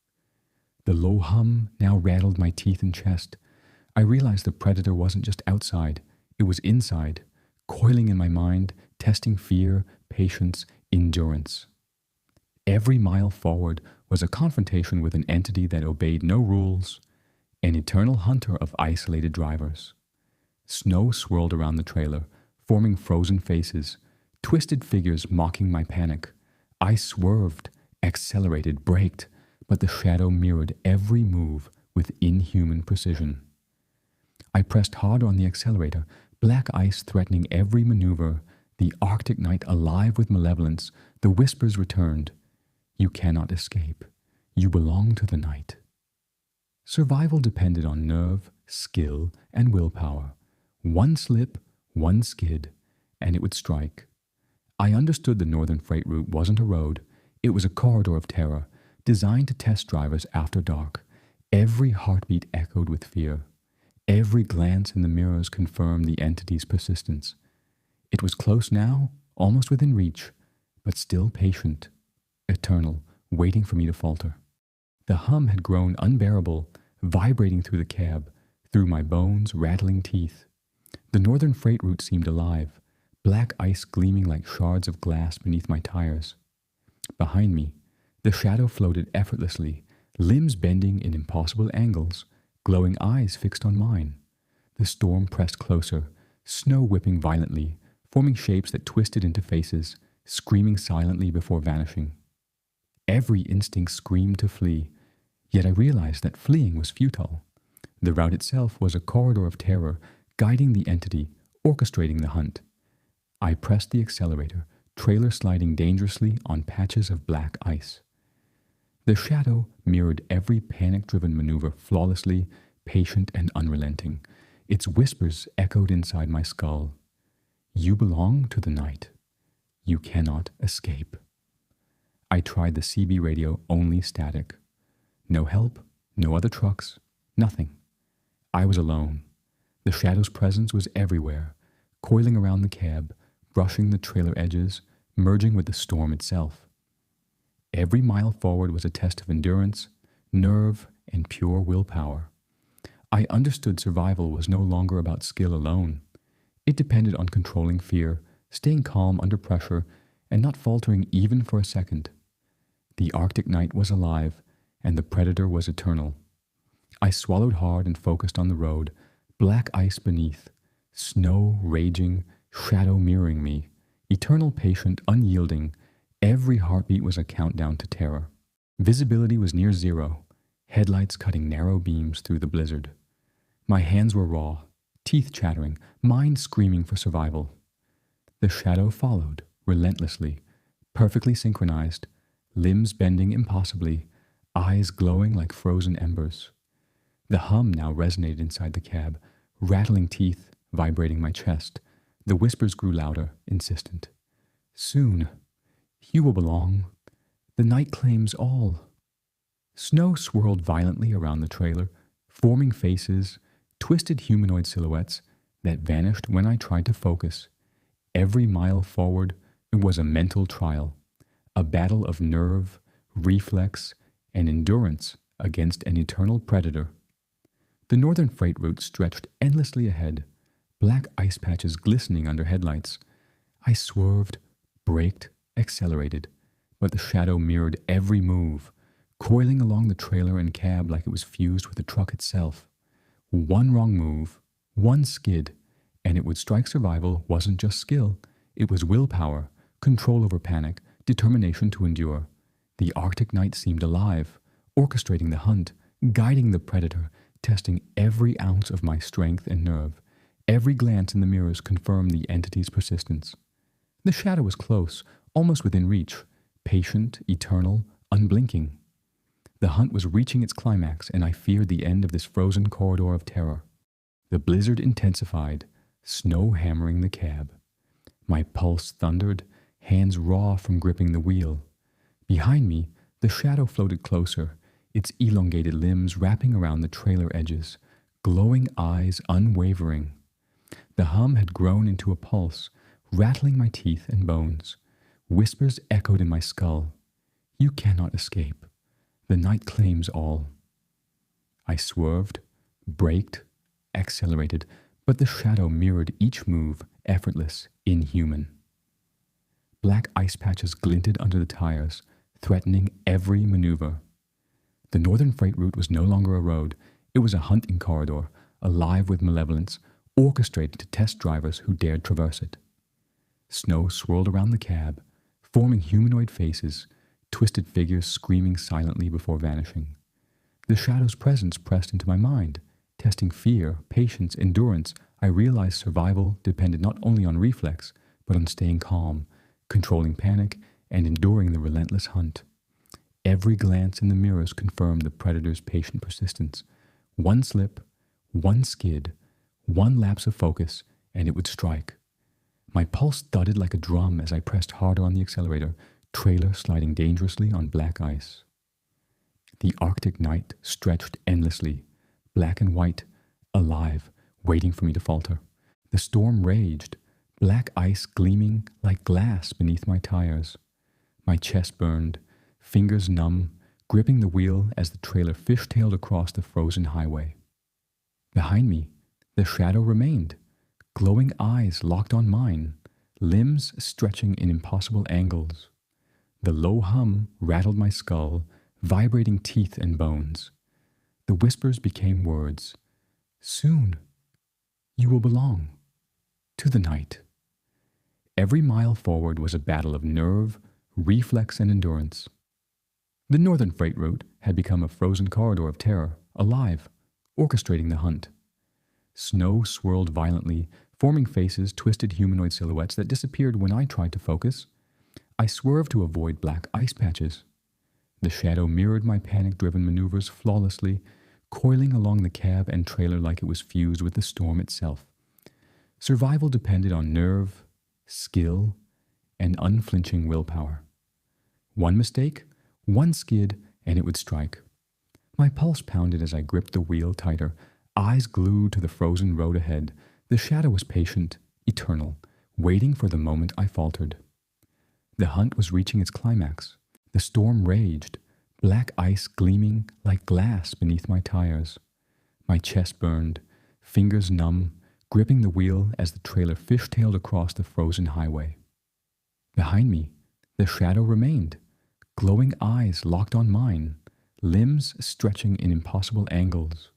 The low hum now rattled my teeth and chest. I realized the predator wasn't just outside, it was inside, coiling in my mind, testing fear, patience, endurance. Every mile forward was a confrontation with an entity that obeyed no rules. an eternal hunter of isolated drivers. Snow swirled around the trailer, forming frozen faces, twisted figures mocking my panic. I swerved, accelerated, braked, but the shadow mirrored every move with inhuman precision. I pressed hard on the accelerator, black ice threatening every maneuver, the Arctic night alive with malevolence. The whispers returned. You cannot escape. You belong to the night. Survival depended on nerve, skill, and willpower. One slip, one skid, and it would strike. I understood the northern freight route wasn't a road. It was a corridor of terror, designed to test drivers after dark. Every heartbeat echoed with fear. Every glance in the mirrors confirmed the entity's persistence. It was close now, almost within reach, but still patient, eternal, waiting for me to falter. The hum had grown unbearable, vibrating through the cab, through my bones, rattling teeth. The northern freight route seemed alive, black ice gleaming like shards of glass beneath my tires. Behind me, the shadow floated effortlessly, limbs bending in impossible angles, glowing eyes fixed on mine. The storm pressed closer, snow whipping violently, forming shapes that twisted into faces, screaming silently before vanishing. Every instinct screamed to flee, yet I realized that fleeing was futile. The route itself was a corridor of terror, guiding the entity, orchestrating the hunt. I pressed the accelerator, trailer sliding dangerously on patches of black ice. The shadow mirrored every panic-driven maneuver flawlessly, patient and unrelenting. Its whispers echoed inside my skull. You belong to the night. You cannot escape. I tried the CB radio, only static. No help, no other trucks, nothing. I was alone. The shadow's presence was everywhere, coiling around the cab, brushing the trailer edges, merging with the storm itself. Every mile forward was a test of endurance, nerve, and pure willpower. I understood survival was no longer about skill alone. It depended on controlling fear, staying calm under pressure, and not faltering even for a second. The Arctic night was alive, and the predator was eternal. I swallowed hard and focused on the road, black ice beneath, snow raging, shadow mirroring me, eternal patient, unyielding. Every heartbeat was a countdown to terror. Visibility was near zero, headlights cutting narrow beams through the blizzard. My hands were raw, teeth chattering, mind screaming for survival. The shadow followed, relentlessly, perfectly synchronized, limbs bending impossibly, eyes glowing like frozen embers. The hum now resonated inside the cab, rattling teeth, vibrating my chest. The whispers grew louder, insistent. Soon, you will belong. The night claims all. Snow swirled violently around the trailer, forming faces, twisted humanoid silhouettes that vanished when I tried to focus. Every mile forward, it was a mental trial, a battle of nerve, reflex, and endurance against an eternal predator. The northern freight route stretched endlessly ahead, black ice patches glistening under headlights. I swerved, braked, accelerated, but the shadow mirrored every move, coiling along the trailer and cab like it was fused with the truck itself. One wrong move, one skid, and it would strike. Survival wasn't just skill, it was willpower, control over panic, determination to endure. The Arctic night seemed alive, orchestrating the hunt, guiding the predator, testing every ounce of my strength and nerve. Every glance in the mirrors confirmed the entity's persistence. The shadow was close, almost within reach, patient, eternal, unblinking. The hunt was reaching its climax, and I feared the end of this frozen corridor of terror. The blizzard intensified, snow hammering the cab. My pulse thundered, hands raw from gripping the wheel. Behind me, the shadow floated closer, its elongated limbs wrapping around the trailer edges, glowing eyes unwavering. The hum had grown into a pulse, rattling my teeth and bones. Whispers echoed in my skull. You cannot escape. The night claims all. I swerved, braked, accelerated, but the shadow mirrored each move, effortless, inhuman. Black ice patches glinted under the tires, threatening every maneuver. The northern freight route was no longer a road. It was a hunting corridor, alive with malevolence, orchestrated to test drivers who dared traverse it. Snow swirled around the cab, forming humanoid faces, twisted figures screaming silently before vanishing. The shadow's presence pressed into my mind, testing fear, patience, endurance. I realized survival depended not only on reflex, but on staying calm, controlling panic, and enduring the relentless hunt. Every glance in the mirrors confirmed the predator's patient persistence. One slip, one skid, one lapse of focus, and it would strike. My pulse thudded like a drum as I pressed harder on the accelerator, trailer sliding dangerously on black ice. The Arctic night stretched endlessly, black and white, alive, waiting for me to falter. The storm raged, black ice gleaming like glass beneath my tires. My chest burned, fingers numb, gripping the wheel as the trailer fishtailed across the frozen highway. Behind me, the shadow remained, glowing eyes locked on mine, limbs stretching in impossible angles. The low hum rattled my skull, vibrating teeth and bones. The whispers became words. Soon, you will belong to the night. Every mile forward was a battle of nerve, reflex, and endurance. The northern freight route had become a frozen corridor of terror, alive, orchestrating the hunt. Snow swirled violently, forming faces, twisted humanoid silhouettes that disappeared when I tried to focus. I swerved to avoid black ice patches. The shadow mirrored my panic-driven maneuvers flawlessly, coiling along the cab and trailer like it was fused with the storm itself. Survival depended on nerve, skill, and unflinching willpower. One mistake, one skid, and it would strike. My pulse pounded as I gripped the wheel tighter, eyes glued to the frozen road ahead. The shadow was patient, eternal, waiting for the moment I faltered. The hunt was reaching its climax. The storm raged, black ice gleaming like glass beneath my tires. My chest burned, fingers numb, gripping the wheel as the trailer fishtailed across the frozen highway. Behind me, the shadow remained, glowing eyes locked on mine, limbs stretching in impossible angles.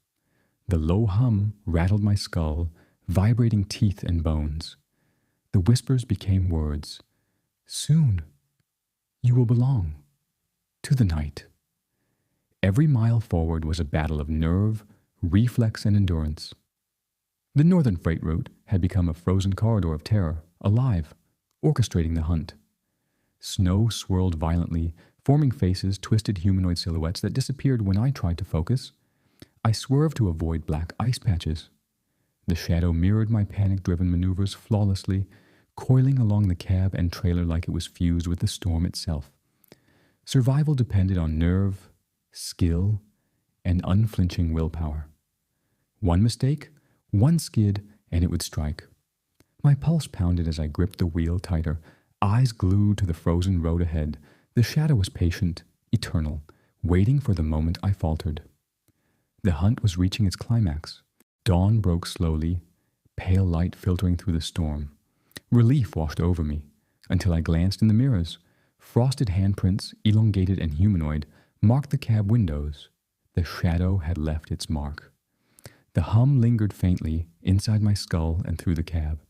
The low hum rattled my skull, vibrating teeth and bones. The whispers became words. Soon, you will belong to the night. Every mile forward was a battle of nerve, reflex, and endurance. The northern freight route had become a frozen corridor of terror, alive, orchestrating the hunt. Snow swirled violently, forming faces, twisted humanoid silhouettes that disappeared when I tried to focus. I swerved to avoid black ice patches. The shadow mirrored my panic-driven maneuvers flawlessly, coiling along the cab and trailer like it was fused with the storm itself. Survival depended on nerve, skill, and unflinching willpower. One mistake, one skid, and it would strike. My pulse pounded as I gripped the wheel tighter, eyes glued to the frozen road ahead. The shadow was patient, eternal, waiting for the moment I faltered. The hunt was reaching its climax. Dawn broke slowly, pale light filtering through the storm. Relief washed over me, until I glanced in the mirrors. Frosted handprints, elongated and humanoid, marked the cab windows. The shadow had left its mark. The hum lingered faintly inside my skull and through the cab.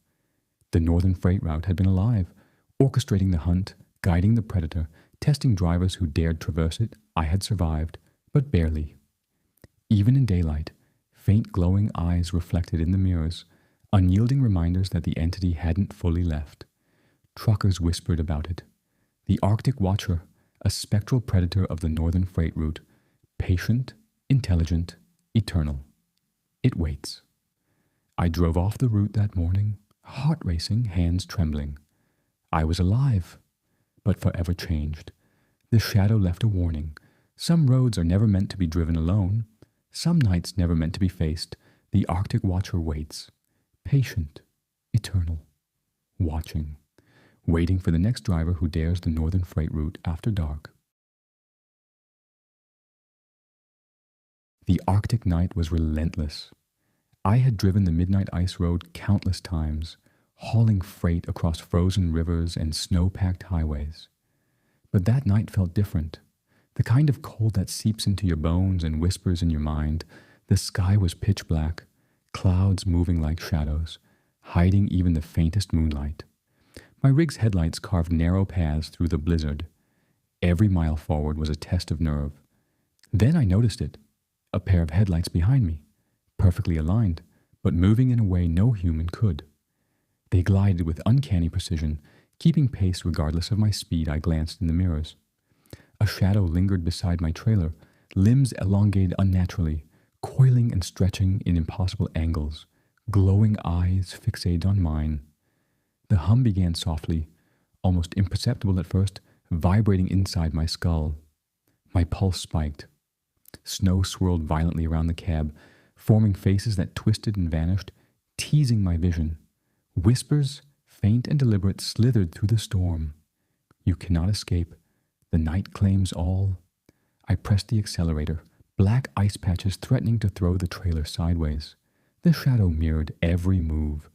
The northern freight route had been alive, orchestrating the hunt, guiding the predator, testing drivers who dared traverse it. I had survived, but barely. Even in daylight, faint glowing eyes reflected in the mirrors, unyielding reminders that the entity hadn't fully left. Truckers whispered about it. The Arctic Watcher, a spectral predator of the northern freight route, patient, intelligent, eternal. It waits. I drove off the route that morning, heart racing, hands trembling. I was alive, but forever changed. The shadow left a warning. Some roads are never meant to be driven alone. Some nights never meant to be faced. The Arctic Watcher waits. Patient, eternal, watching, waiting for the next driver who dares the northern freight route after dark. The Arctic night was relentless. I had driven the midnight ice road countless times, hauling freight across frozen rivers and snow-packed highways. But that night felt different. The kind of cold that seeps into your bones and whispers in your mind, The sky was pitch black, clouds moving like shadows, hiding even the faintest moonlight. My rig's headlights carved narrow paths through the blizzard. Every mile forward was a test of nerve. Then I noticed it, a pair of headlights behind me, perfectly aligned, but moving in a way no human could. They glided with uncanny precision, keeping pace regardless of my speed. I glanced in the mirrors. A shadow lingered beside my trailer, limbs elongated unnaturally, coiling and stretching in impossible angles, glowing eyes fixated on mine. The hum began softly, almost imperceptible at first, vibrating inside my skull. My pulse spiked. Snow swirled violently around the cab, forming faces that twisted and vanished, teasing my vision. Whispers, faint and deliberate, slithered through the storm. You cannot escape. The night claims all. I pressed the accelerator, black ice patches threatening to throw the trailer sideways. The shadow mirrored every move,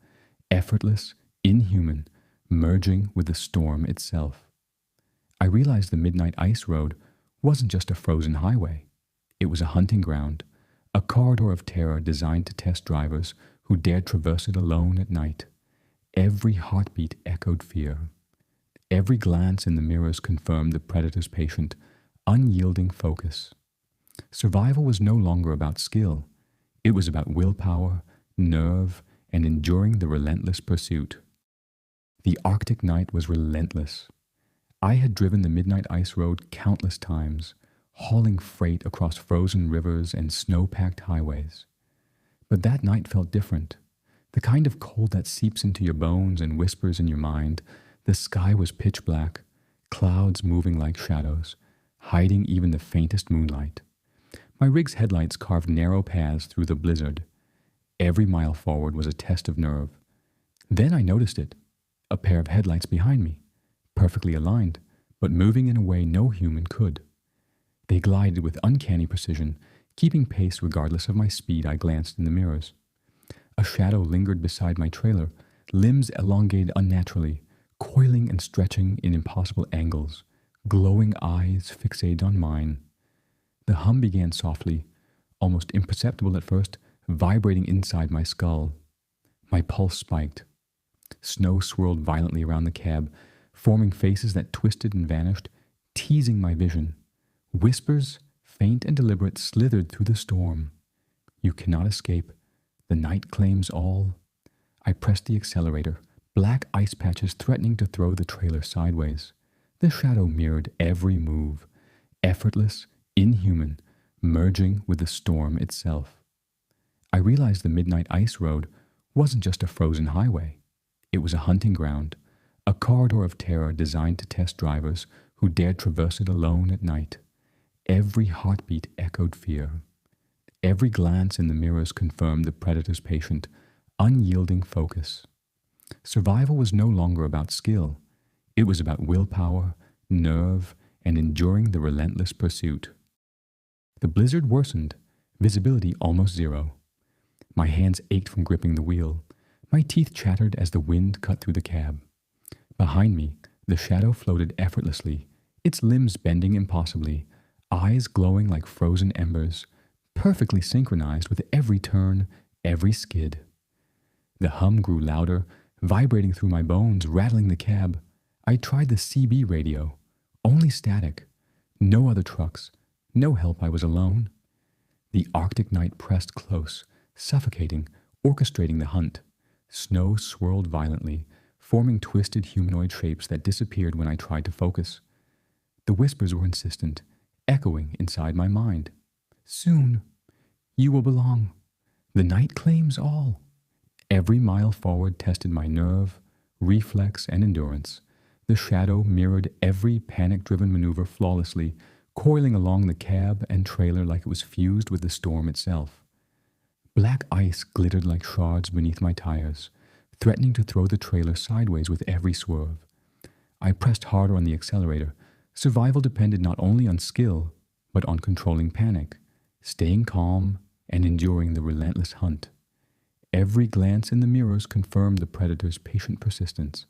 effortless, inhuman, merging with the storm itself. I realized the midnight ice road wasn't just a frozen highway. It was a hunting ground, a corridor of terror designed to test drivers who dared traverse it alone at night. Every heartbeat echoed fear. Every glance in the mirrors confirmed the predator's patient, unyielding focus. Survival was no longer about skill. It was about willpower, nerve, and enduring the relentless pursuit. The Arctic night was relentless. I had driven the midnight ice road countless times, hauling freight across frozen rivers and snow-packed highways. But that night felt different. The kind of cold that seeps into your bones and whispers in your mind. The sky was pitch black, clouds moving like shadows, hiding even the faintest moonlight. My rig's headlights carved narrow paths through the blizzard. Every mile forward was a test of nerve. Then I noticed it, a pair of headlights behind me, perfectly aligned, but moving in a way no human could. They glided with uncanny precision, keeping pace regardless of my speed. I glanced in the mirrors. A shadow lingered beside my trailer, limbs elongated unnaturally, coiling and stretching in impossible angles, glowing eyes fixated on mine. The hum began softly, almost imperceptible at first, vibrating inside my skull. My pulse spiked. Snow swirled violently around the cab, forming faces that twisted and vanished, teasing my vision. Whispers, faint and deliberate, slithered through the storm. You cannot escape. The night claims all. I pressed the accelerator, black ice patches threatening to throw the trailer sideways. The shadow mirrored every move, effortless, inhuman, merging with the storm itself. I realized the midnight ice road wasn't just a frozen highway. It was a hunting ground, a corridor of terror designed to test drivers who dared traverse it alone at night. Every heartbeat echoed fear. Every glance in the mirrors confirmed the predator's patient, unyielding focus. Survival was no longer about skill. It was about willpower, nerve, and enduring the relentless pursuit. The blizzard worsened, visibility almost zero. My hands ached from gripping the wheel. My teeth chattered as the wind cut through the cab. Behind me, the shadow floated effortlessly, its limbs bending impossibly, eyes glowing like frozen embers, perfectly synchronized with every turn, every skid. The hum grew louder, vibrating through my bones, rattling the cab. I tried the CB radio. Only static. No other trucks. No help. I was alone. The Arctic night pressed close, suffocating, orchestrating the hunt. Snow swirled violently, forming twisted humanoid shapes that disappeared when I tried to focus. The whispers were insistent, echoing inside my mind. Soon, you will belong. The night claims all. Every mile forward tested my nerve, reflex, and endurance. The shadow mirrored every panic-driven maneuver flawlessly, coiling along the cab and trailer like it was fused with the storm itself. Black ice glittered like shards beneath my tires, threatening to throw the trailer sideways with every swerve. I pressed harder on the accelerator. Survival depended not only on skill, but on controlling panic, staying calm, and enduring the relentless hunt. Every glance in the mirrors confirmed the predator's patient persistence.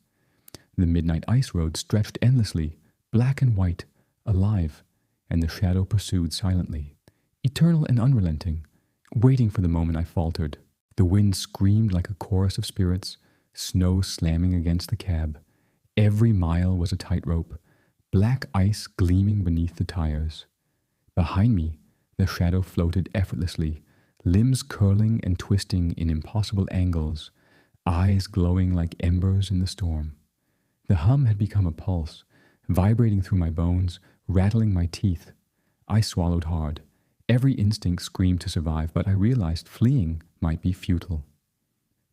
The midnight ice road stretched endlessly, black and white, alive, and the shadow pursued silently, eternal and unrelenting, waiting for the moment I faltered. The wind screamed like a chorus of spirits, snow slamming against the cab. Every mile was a tightrope, black ice gleaming beneath the tires. Behind me, the shadow floated effortlessly, limbs curling and twisting in impossible angles, eyes glowing like embers in the storm. The hum had become a pulse, vibrating through my bones, rattling my teeth. I swallowed hard. Every instinct screamed to survive, but I realized fleeing might be futile.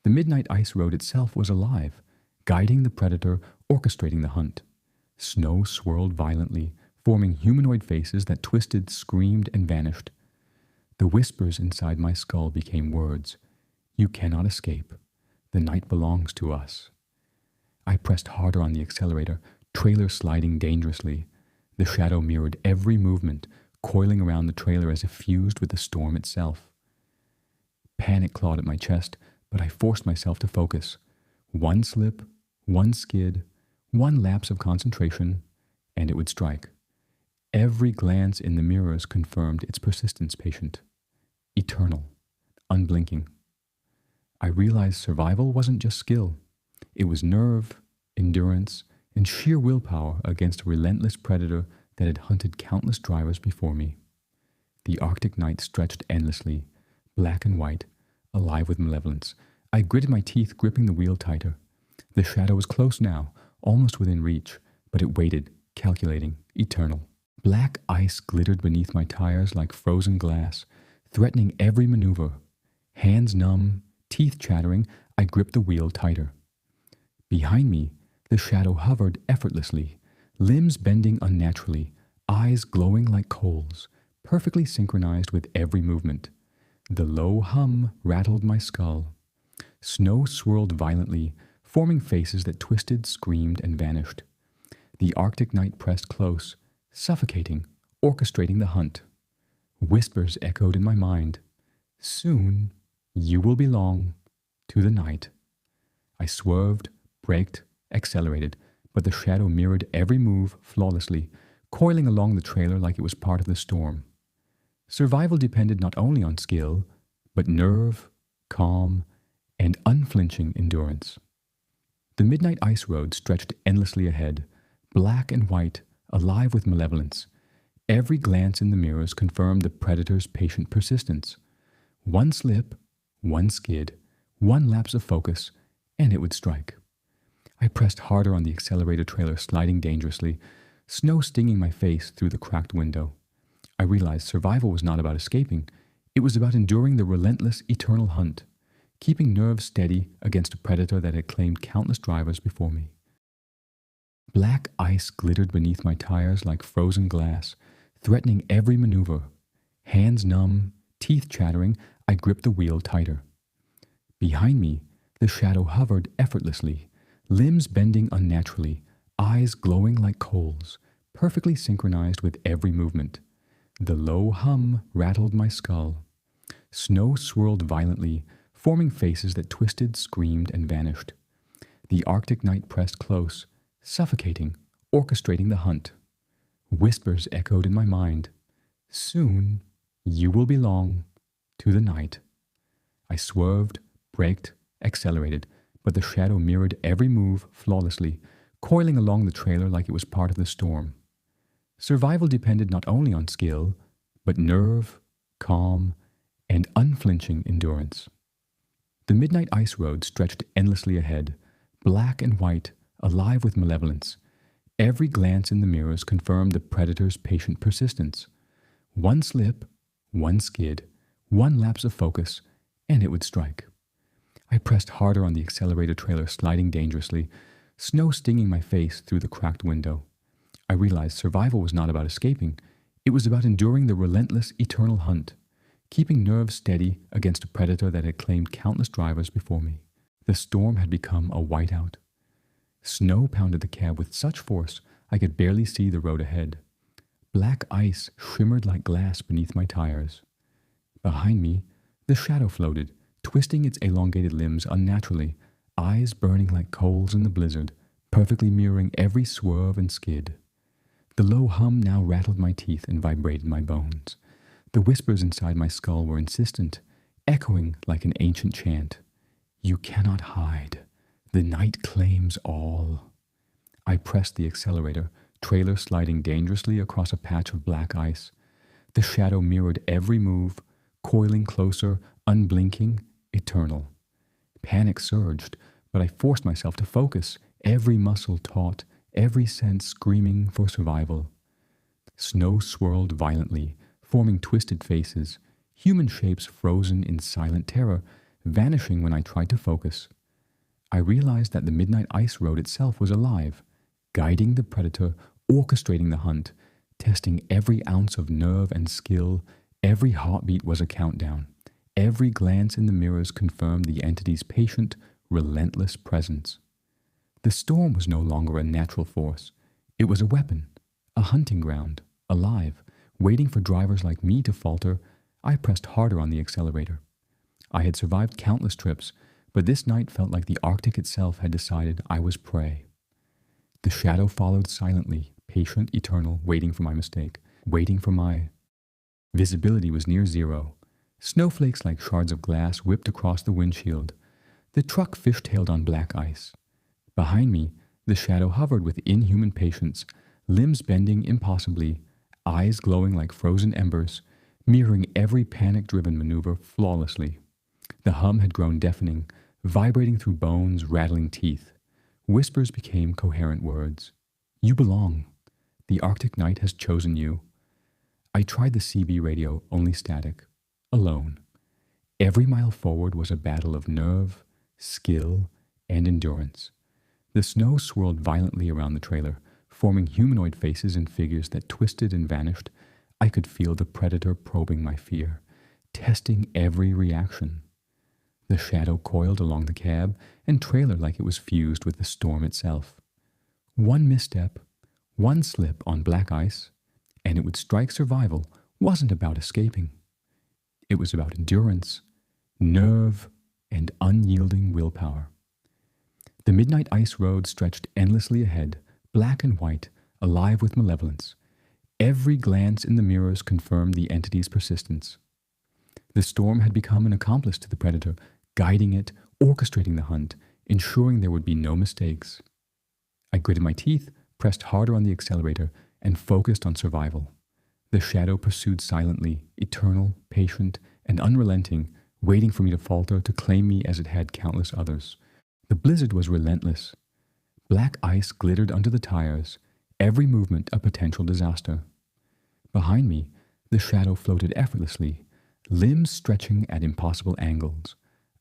The midnight ice road itself was alive, guiding the predator, orchestrating the hunt. Snow swirled violently, forming humanoid faces that twisted, screamed, and vanished. The whispers inside my skull became words. You cannot escape. The night belongs to us. I pressed harder on the accelerator, trailer sliding dangerously. The shadow mirrored every movement, coiling around the trailer as if fused with the storm itself. Panic clawed at my chest, but I forced myself to focus. One slip, one skid, one lapse of concentration, and it would strike. Every glance in the mirrors confirmed its persistence patient. Eternal, unblinking. I realized survival wasn't just skill. It was nerve, endurance, and sheer willpower against a relentless predator that had hunted countless drivers before me. The Arctic night stretched endlessly, black and white, alive with malevolence. I gritted my teeth, gripping the wheel tighter. The shadow was close now, almost within reach, but it waited, calculating, eternal. Black ice glittered beneath my tires like frozen glass, threatening every maneuver. Hands numb, teeth chattering, I gripped the wheel tighter. Behind me, the shadow hovered effortlessly, limbs bending unnaturally, eyes glowing like coals, perfectly synchronized with every movement. The low hum rattled my skull. Snow swirled violently, forming faces that twisted, screamed, and vanished. The Arctic night pressed close, suffocating, orchestrating the hunt. Whispers echoed in my mind. Soon, you will belong to the night. I swerved, braked, accelerated, but the shadow mirrored every move flawlessly, coiling along the trailer like it was part of the storm. Survival depended not only on skill, but nerve, calm, and unflinching endurance. The midnight ice road stretched endlessly ahead, black and white, alive with malevolence. Every glance in the mirrors confirmed the predator's patient persistence. One slip, one skid, one lapse of focus, and it would strike. I pressed harder on the accelerator trailer, sliding dangerously, snow stinging my face through the cracked window. I realized survival was not about escaping. It was about enduring the relentless, eternal hunt, keeping nerves steady against a predator that had claimed countless drivers before me. Black ice glittered beneath my tires like frozen glass, threatening every maneuver. Hands numb, teeth chattering, I gripped the wheel tighter. Behind me, the shadow hovered effortlessly, limbs bending unnaturally, eyes glowing like coals, perfectly synchronized with every movement. The low hum rattled my skull. Snow swirled violently, forming faces that twisted, screamed, and vanished. The Arctic night pressed close, suffocating, orchestrating the hunt. Whispers echoed in my mind. Soon, you will belong to the night. I swerved, braked, accelerated, but the shadow mirrored every move flawlessly, coiling along the trailer like it was part of the storm. Survival depended not only on skill, but nerve, calm, and unflinching endurance. The midnight ice road stretched endlessly ahead, black and white, alive with malevolence. Every glance in the mirrors confirmed the predator's patient persistence. One slip, one skid, one lapse of focus, and it would strike. I pressed harder on the accelerator trailer, sliding dangerously, snow stinging my face through the cracked window. I realized survival was not about escaping. It was about enduring the relentless, eternal hunt, keeping nerves steady against a predator that had claimed countless drivers before me. The storm had become a whiteout. Snow pounded the cab with such force I could barely see the road ahead. Black ice shimmered like glass beneath my tires. Behind me, the shadow floated, twisting its elongated limbs unnaturally, eyes burning like coals in the blizzard, perfectly mirroring every swerve and skid. The low hum now rattled my teeth and vibrated my bones. The whispers inside my skull were insistent, echoing like an ancient chant. You cannot hide. The night claims all. I pressed the accelerator, trailer sliding dangerously across a patch of black ice. The shadow mirrored every move, coiling closer, unblinking, eternal. Panic surged, but I forced myself to focus, every muscle taut, every sense screaming for survival. Snow swirled violently, forming twisted faces, human shapes frozen in silent terror, vanishing when I tried to focus. I realized that the midnight ice road itself was alive, guiding the predator, orchestrating the hunt, testing every ounce of nerve and skill. Every heartbeat was a countdown. Every glance in the mirrors confirmed the entity's patient, relentless presence. The storm was no longer a natural force. It was a weapon, a hunting ground, alive, waiting for drivers like me to falter. I pressed harder on the accelerator. I had survived countless trips, but this night felt like the Arctic itself had decided I was prey. The shadow followed silently, patient, eternal, waiting for my mistake, waiting for my... Visibility was near zero. Snowflakes like shards of glass whipped across the windshield. The truck fishtailed on black ice. Behind me, the shadow hovered with inhuman patience, limbs bending impossibly, eyes glowing like frozen embers, mirroring every panic-driven maneuver flawlessly. The hum had grown deafening, vibrating through bones, rattling teeth. Whispers became coherent words. You belong. The Arctic night has chosen you. I tried the CB radio, only static. Alone. Every mile forward was a battle of nerve, skill, and endurance. The snow swirled violently around the trailer, forming humanoid faces and figures that twisted and vanished. I could feel the predator probing my fear, testing every reaction. The shadow coiled along the cab and trailer like it was fused with the storm itself. One misstep, one slip on black ice, and it would strike. Survival wasn't about escaping. It was about endurance, nerve, and unyielding willpower. The midnight ice road stretched endlessly ahead, black and white, alive with malevolence. Every glance in the mirrors confirmed the entity's persistence. The storm had become an accomplice to the predator, guiding it, orchestrating the hunt, ensuring there would be no mistakes. I gritted my teeth, pressed harder on the accelerator, and focused on survival. The shadow pursued silently, eternal, patient, and unrelenting, waiting for me to falter, to claim me as it had countless others. The blizzard was relentless. Black ice glittered under the tires, every movement a potential disaster. Behind me, the shadow floated effortlessly, limbs stretching at impossible angles,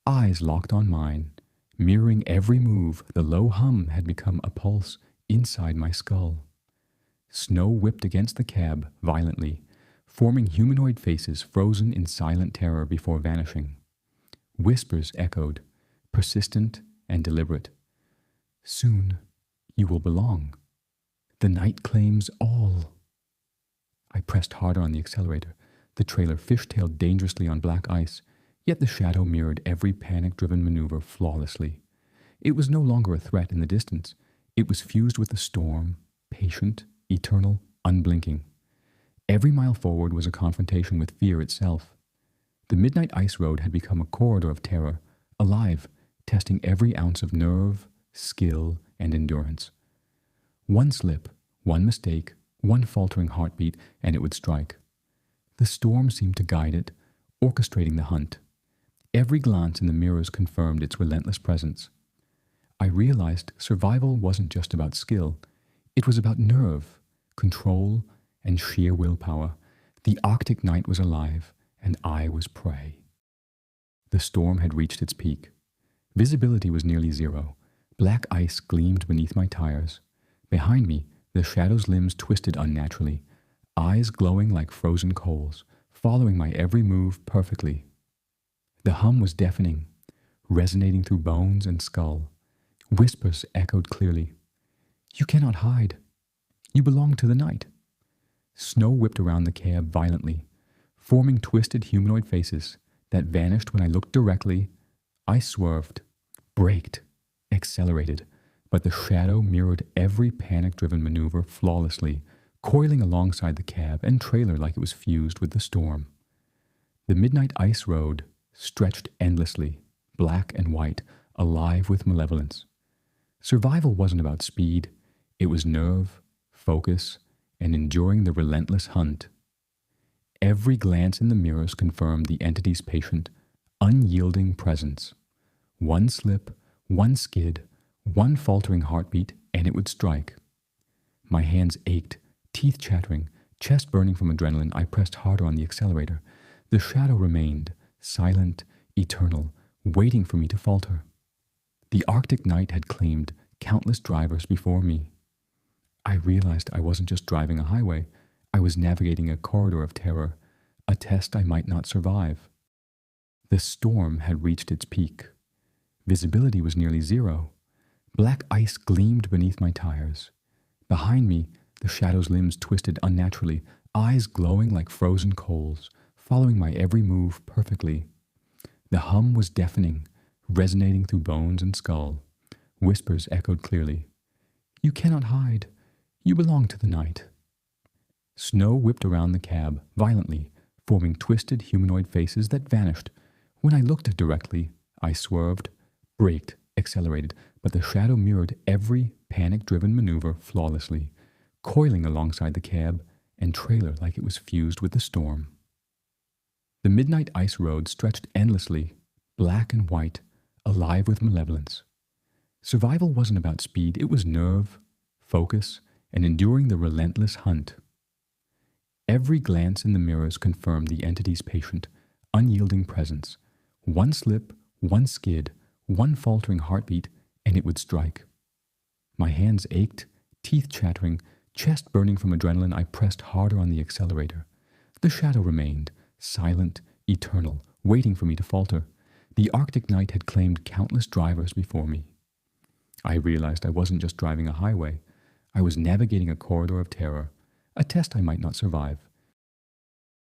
eyes locked on mine, mirroring every move. The low hum had become a pulse inside my skull. Snow whipped against the cab violently, forming humanoid faces frozen in silent terror before vanishing. Whispers echoed, persistent and deliberate. Soon you will belong. The night claims all. I pressed harder on the accelerator. The trailer fishtailed dangerously on black ice, yet the shadow mirrored every panic-driven maneuver flawlessly. It was no longer a threat in the distance. It was fused with the storm, patient, eternal, unblinking. Every mile forward was a confrontation with fear itself. The midnight ice road had become a corridor of terror, alive, testing every ounce of nerve, skill, and endurance. One slip, one mistake, one faltering heartbeat, and it would strike. The storm seemed to guide it, orchestrating the hunt. Every glance in the mirrors confirmed its relentless presence. I realized survival wasn't just about skill. It was about nerve, control, and sheer willpower. The Arctic night was alive, and I was prey. The storm had reached its peak. Visibility was nearly zero. Black ice gleamed beneath my tires. Behind me, the shadow's limbs twisted unnaturally, eyes glowing like frozen coals, following my every move perfectly. The hum was deafening, resonating through bones and skull. Whispers echoed clearly. You cannot hide. You belong to the night. Snow whipped around the cab violently, forming twisted humanoid faces that vanished when I looked directly. I swerved, braked, accelerated, but the shadow mirrored every panic-driven maneuver flawlessly, coiling alongside the cab and trailer like it was fused with the storm. The midnight ice road stretched endlessly, black and white, alive with malevolence. Survival wasn't about speed, it was nerve, focus, and enduring the relentless hunt. Every glance in the mirrors confirmed the entity's patient, unyielding presence. One slip, one skid, one faltering heartbeat, and it would strike. My hands ached, teeth chattering, chest burning from adrenaline. I pressed harder on the accelerator. The shadow remained, silent, eternal, waiting for me to falter. The Arctic night had claimed countless drivers before me. I realized I wasn't just driving a highway, I was navigating a corridor of terror, a test I might not survive. The storm had reached its peak. Visibility was nearly zero. Black ice gleamed beneath my tires. Behind me, the shadow's limbs twisted unnaturally, eyes glowing like frozen coals, following my every move perfectly. The hum was deafening, resonating through bones and skull. Whispers echoed clearly. "You cannot hide. You belong to the night." Snow whipped around the cab, violently, forming twisted humanoid faces that vanished. When I looked directly, I swerved, braked, accelerated, but the shadow mirrored every panic-driven maneuver flawlessly, coiling alongside the cab and trailer like it was fused with the storm. The midnight ice road stretched endlessly, black and white, alive with malevolence. Survival wasn't about speed, it was nerve, focus, and enduring the relentless hunt. Every glance in the mirrors confirmed the entity's patient, unyielding presence. One slip, one skid, one faltering heartbeat, and it would strike. My hands ached, teeth chattering, chest burning from adrenaline. I pressed harder on the accelerator. The shadow remained, silent, eternal, waiting for me to falter. The Arctic night had claimed countless drivers before me. I realized I wasn't just driving a highway. I was navigating a corridor of terror, a test I might not survive.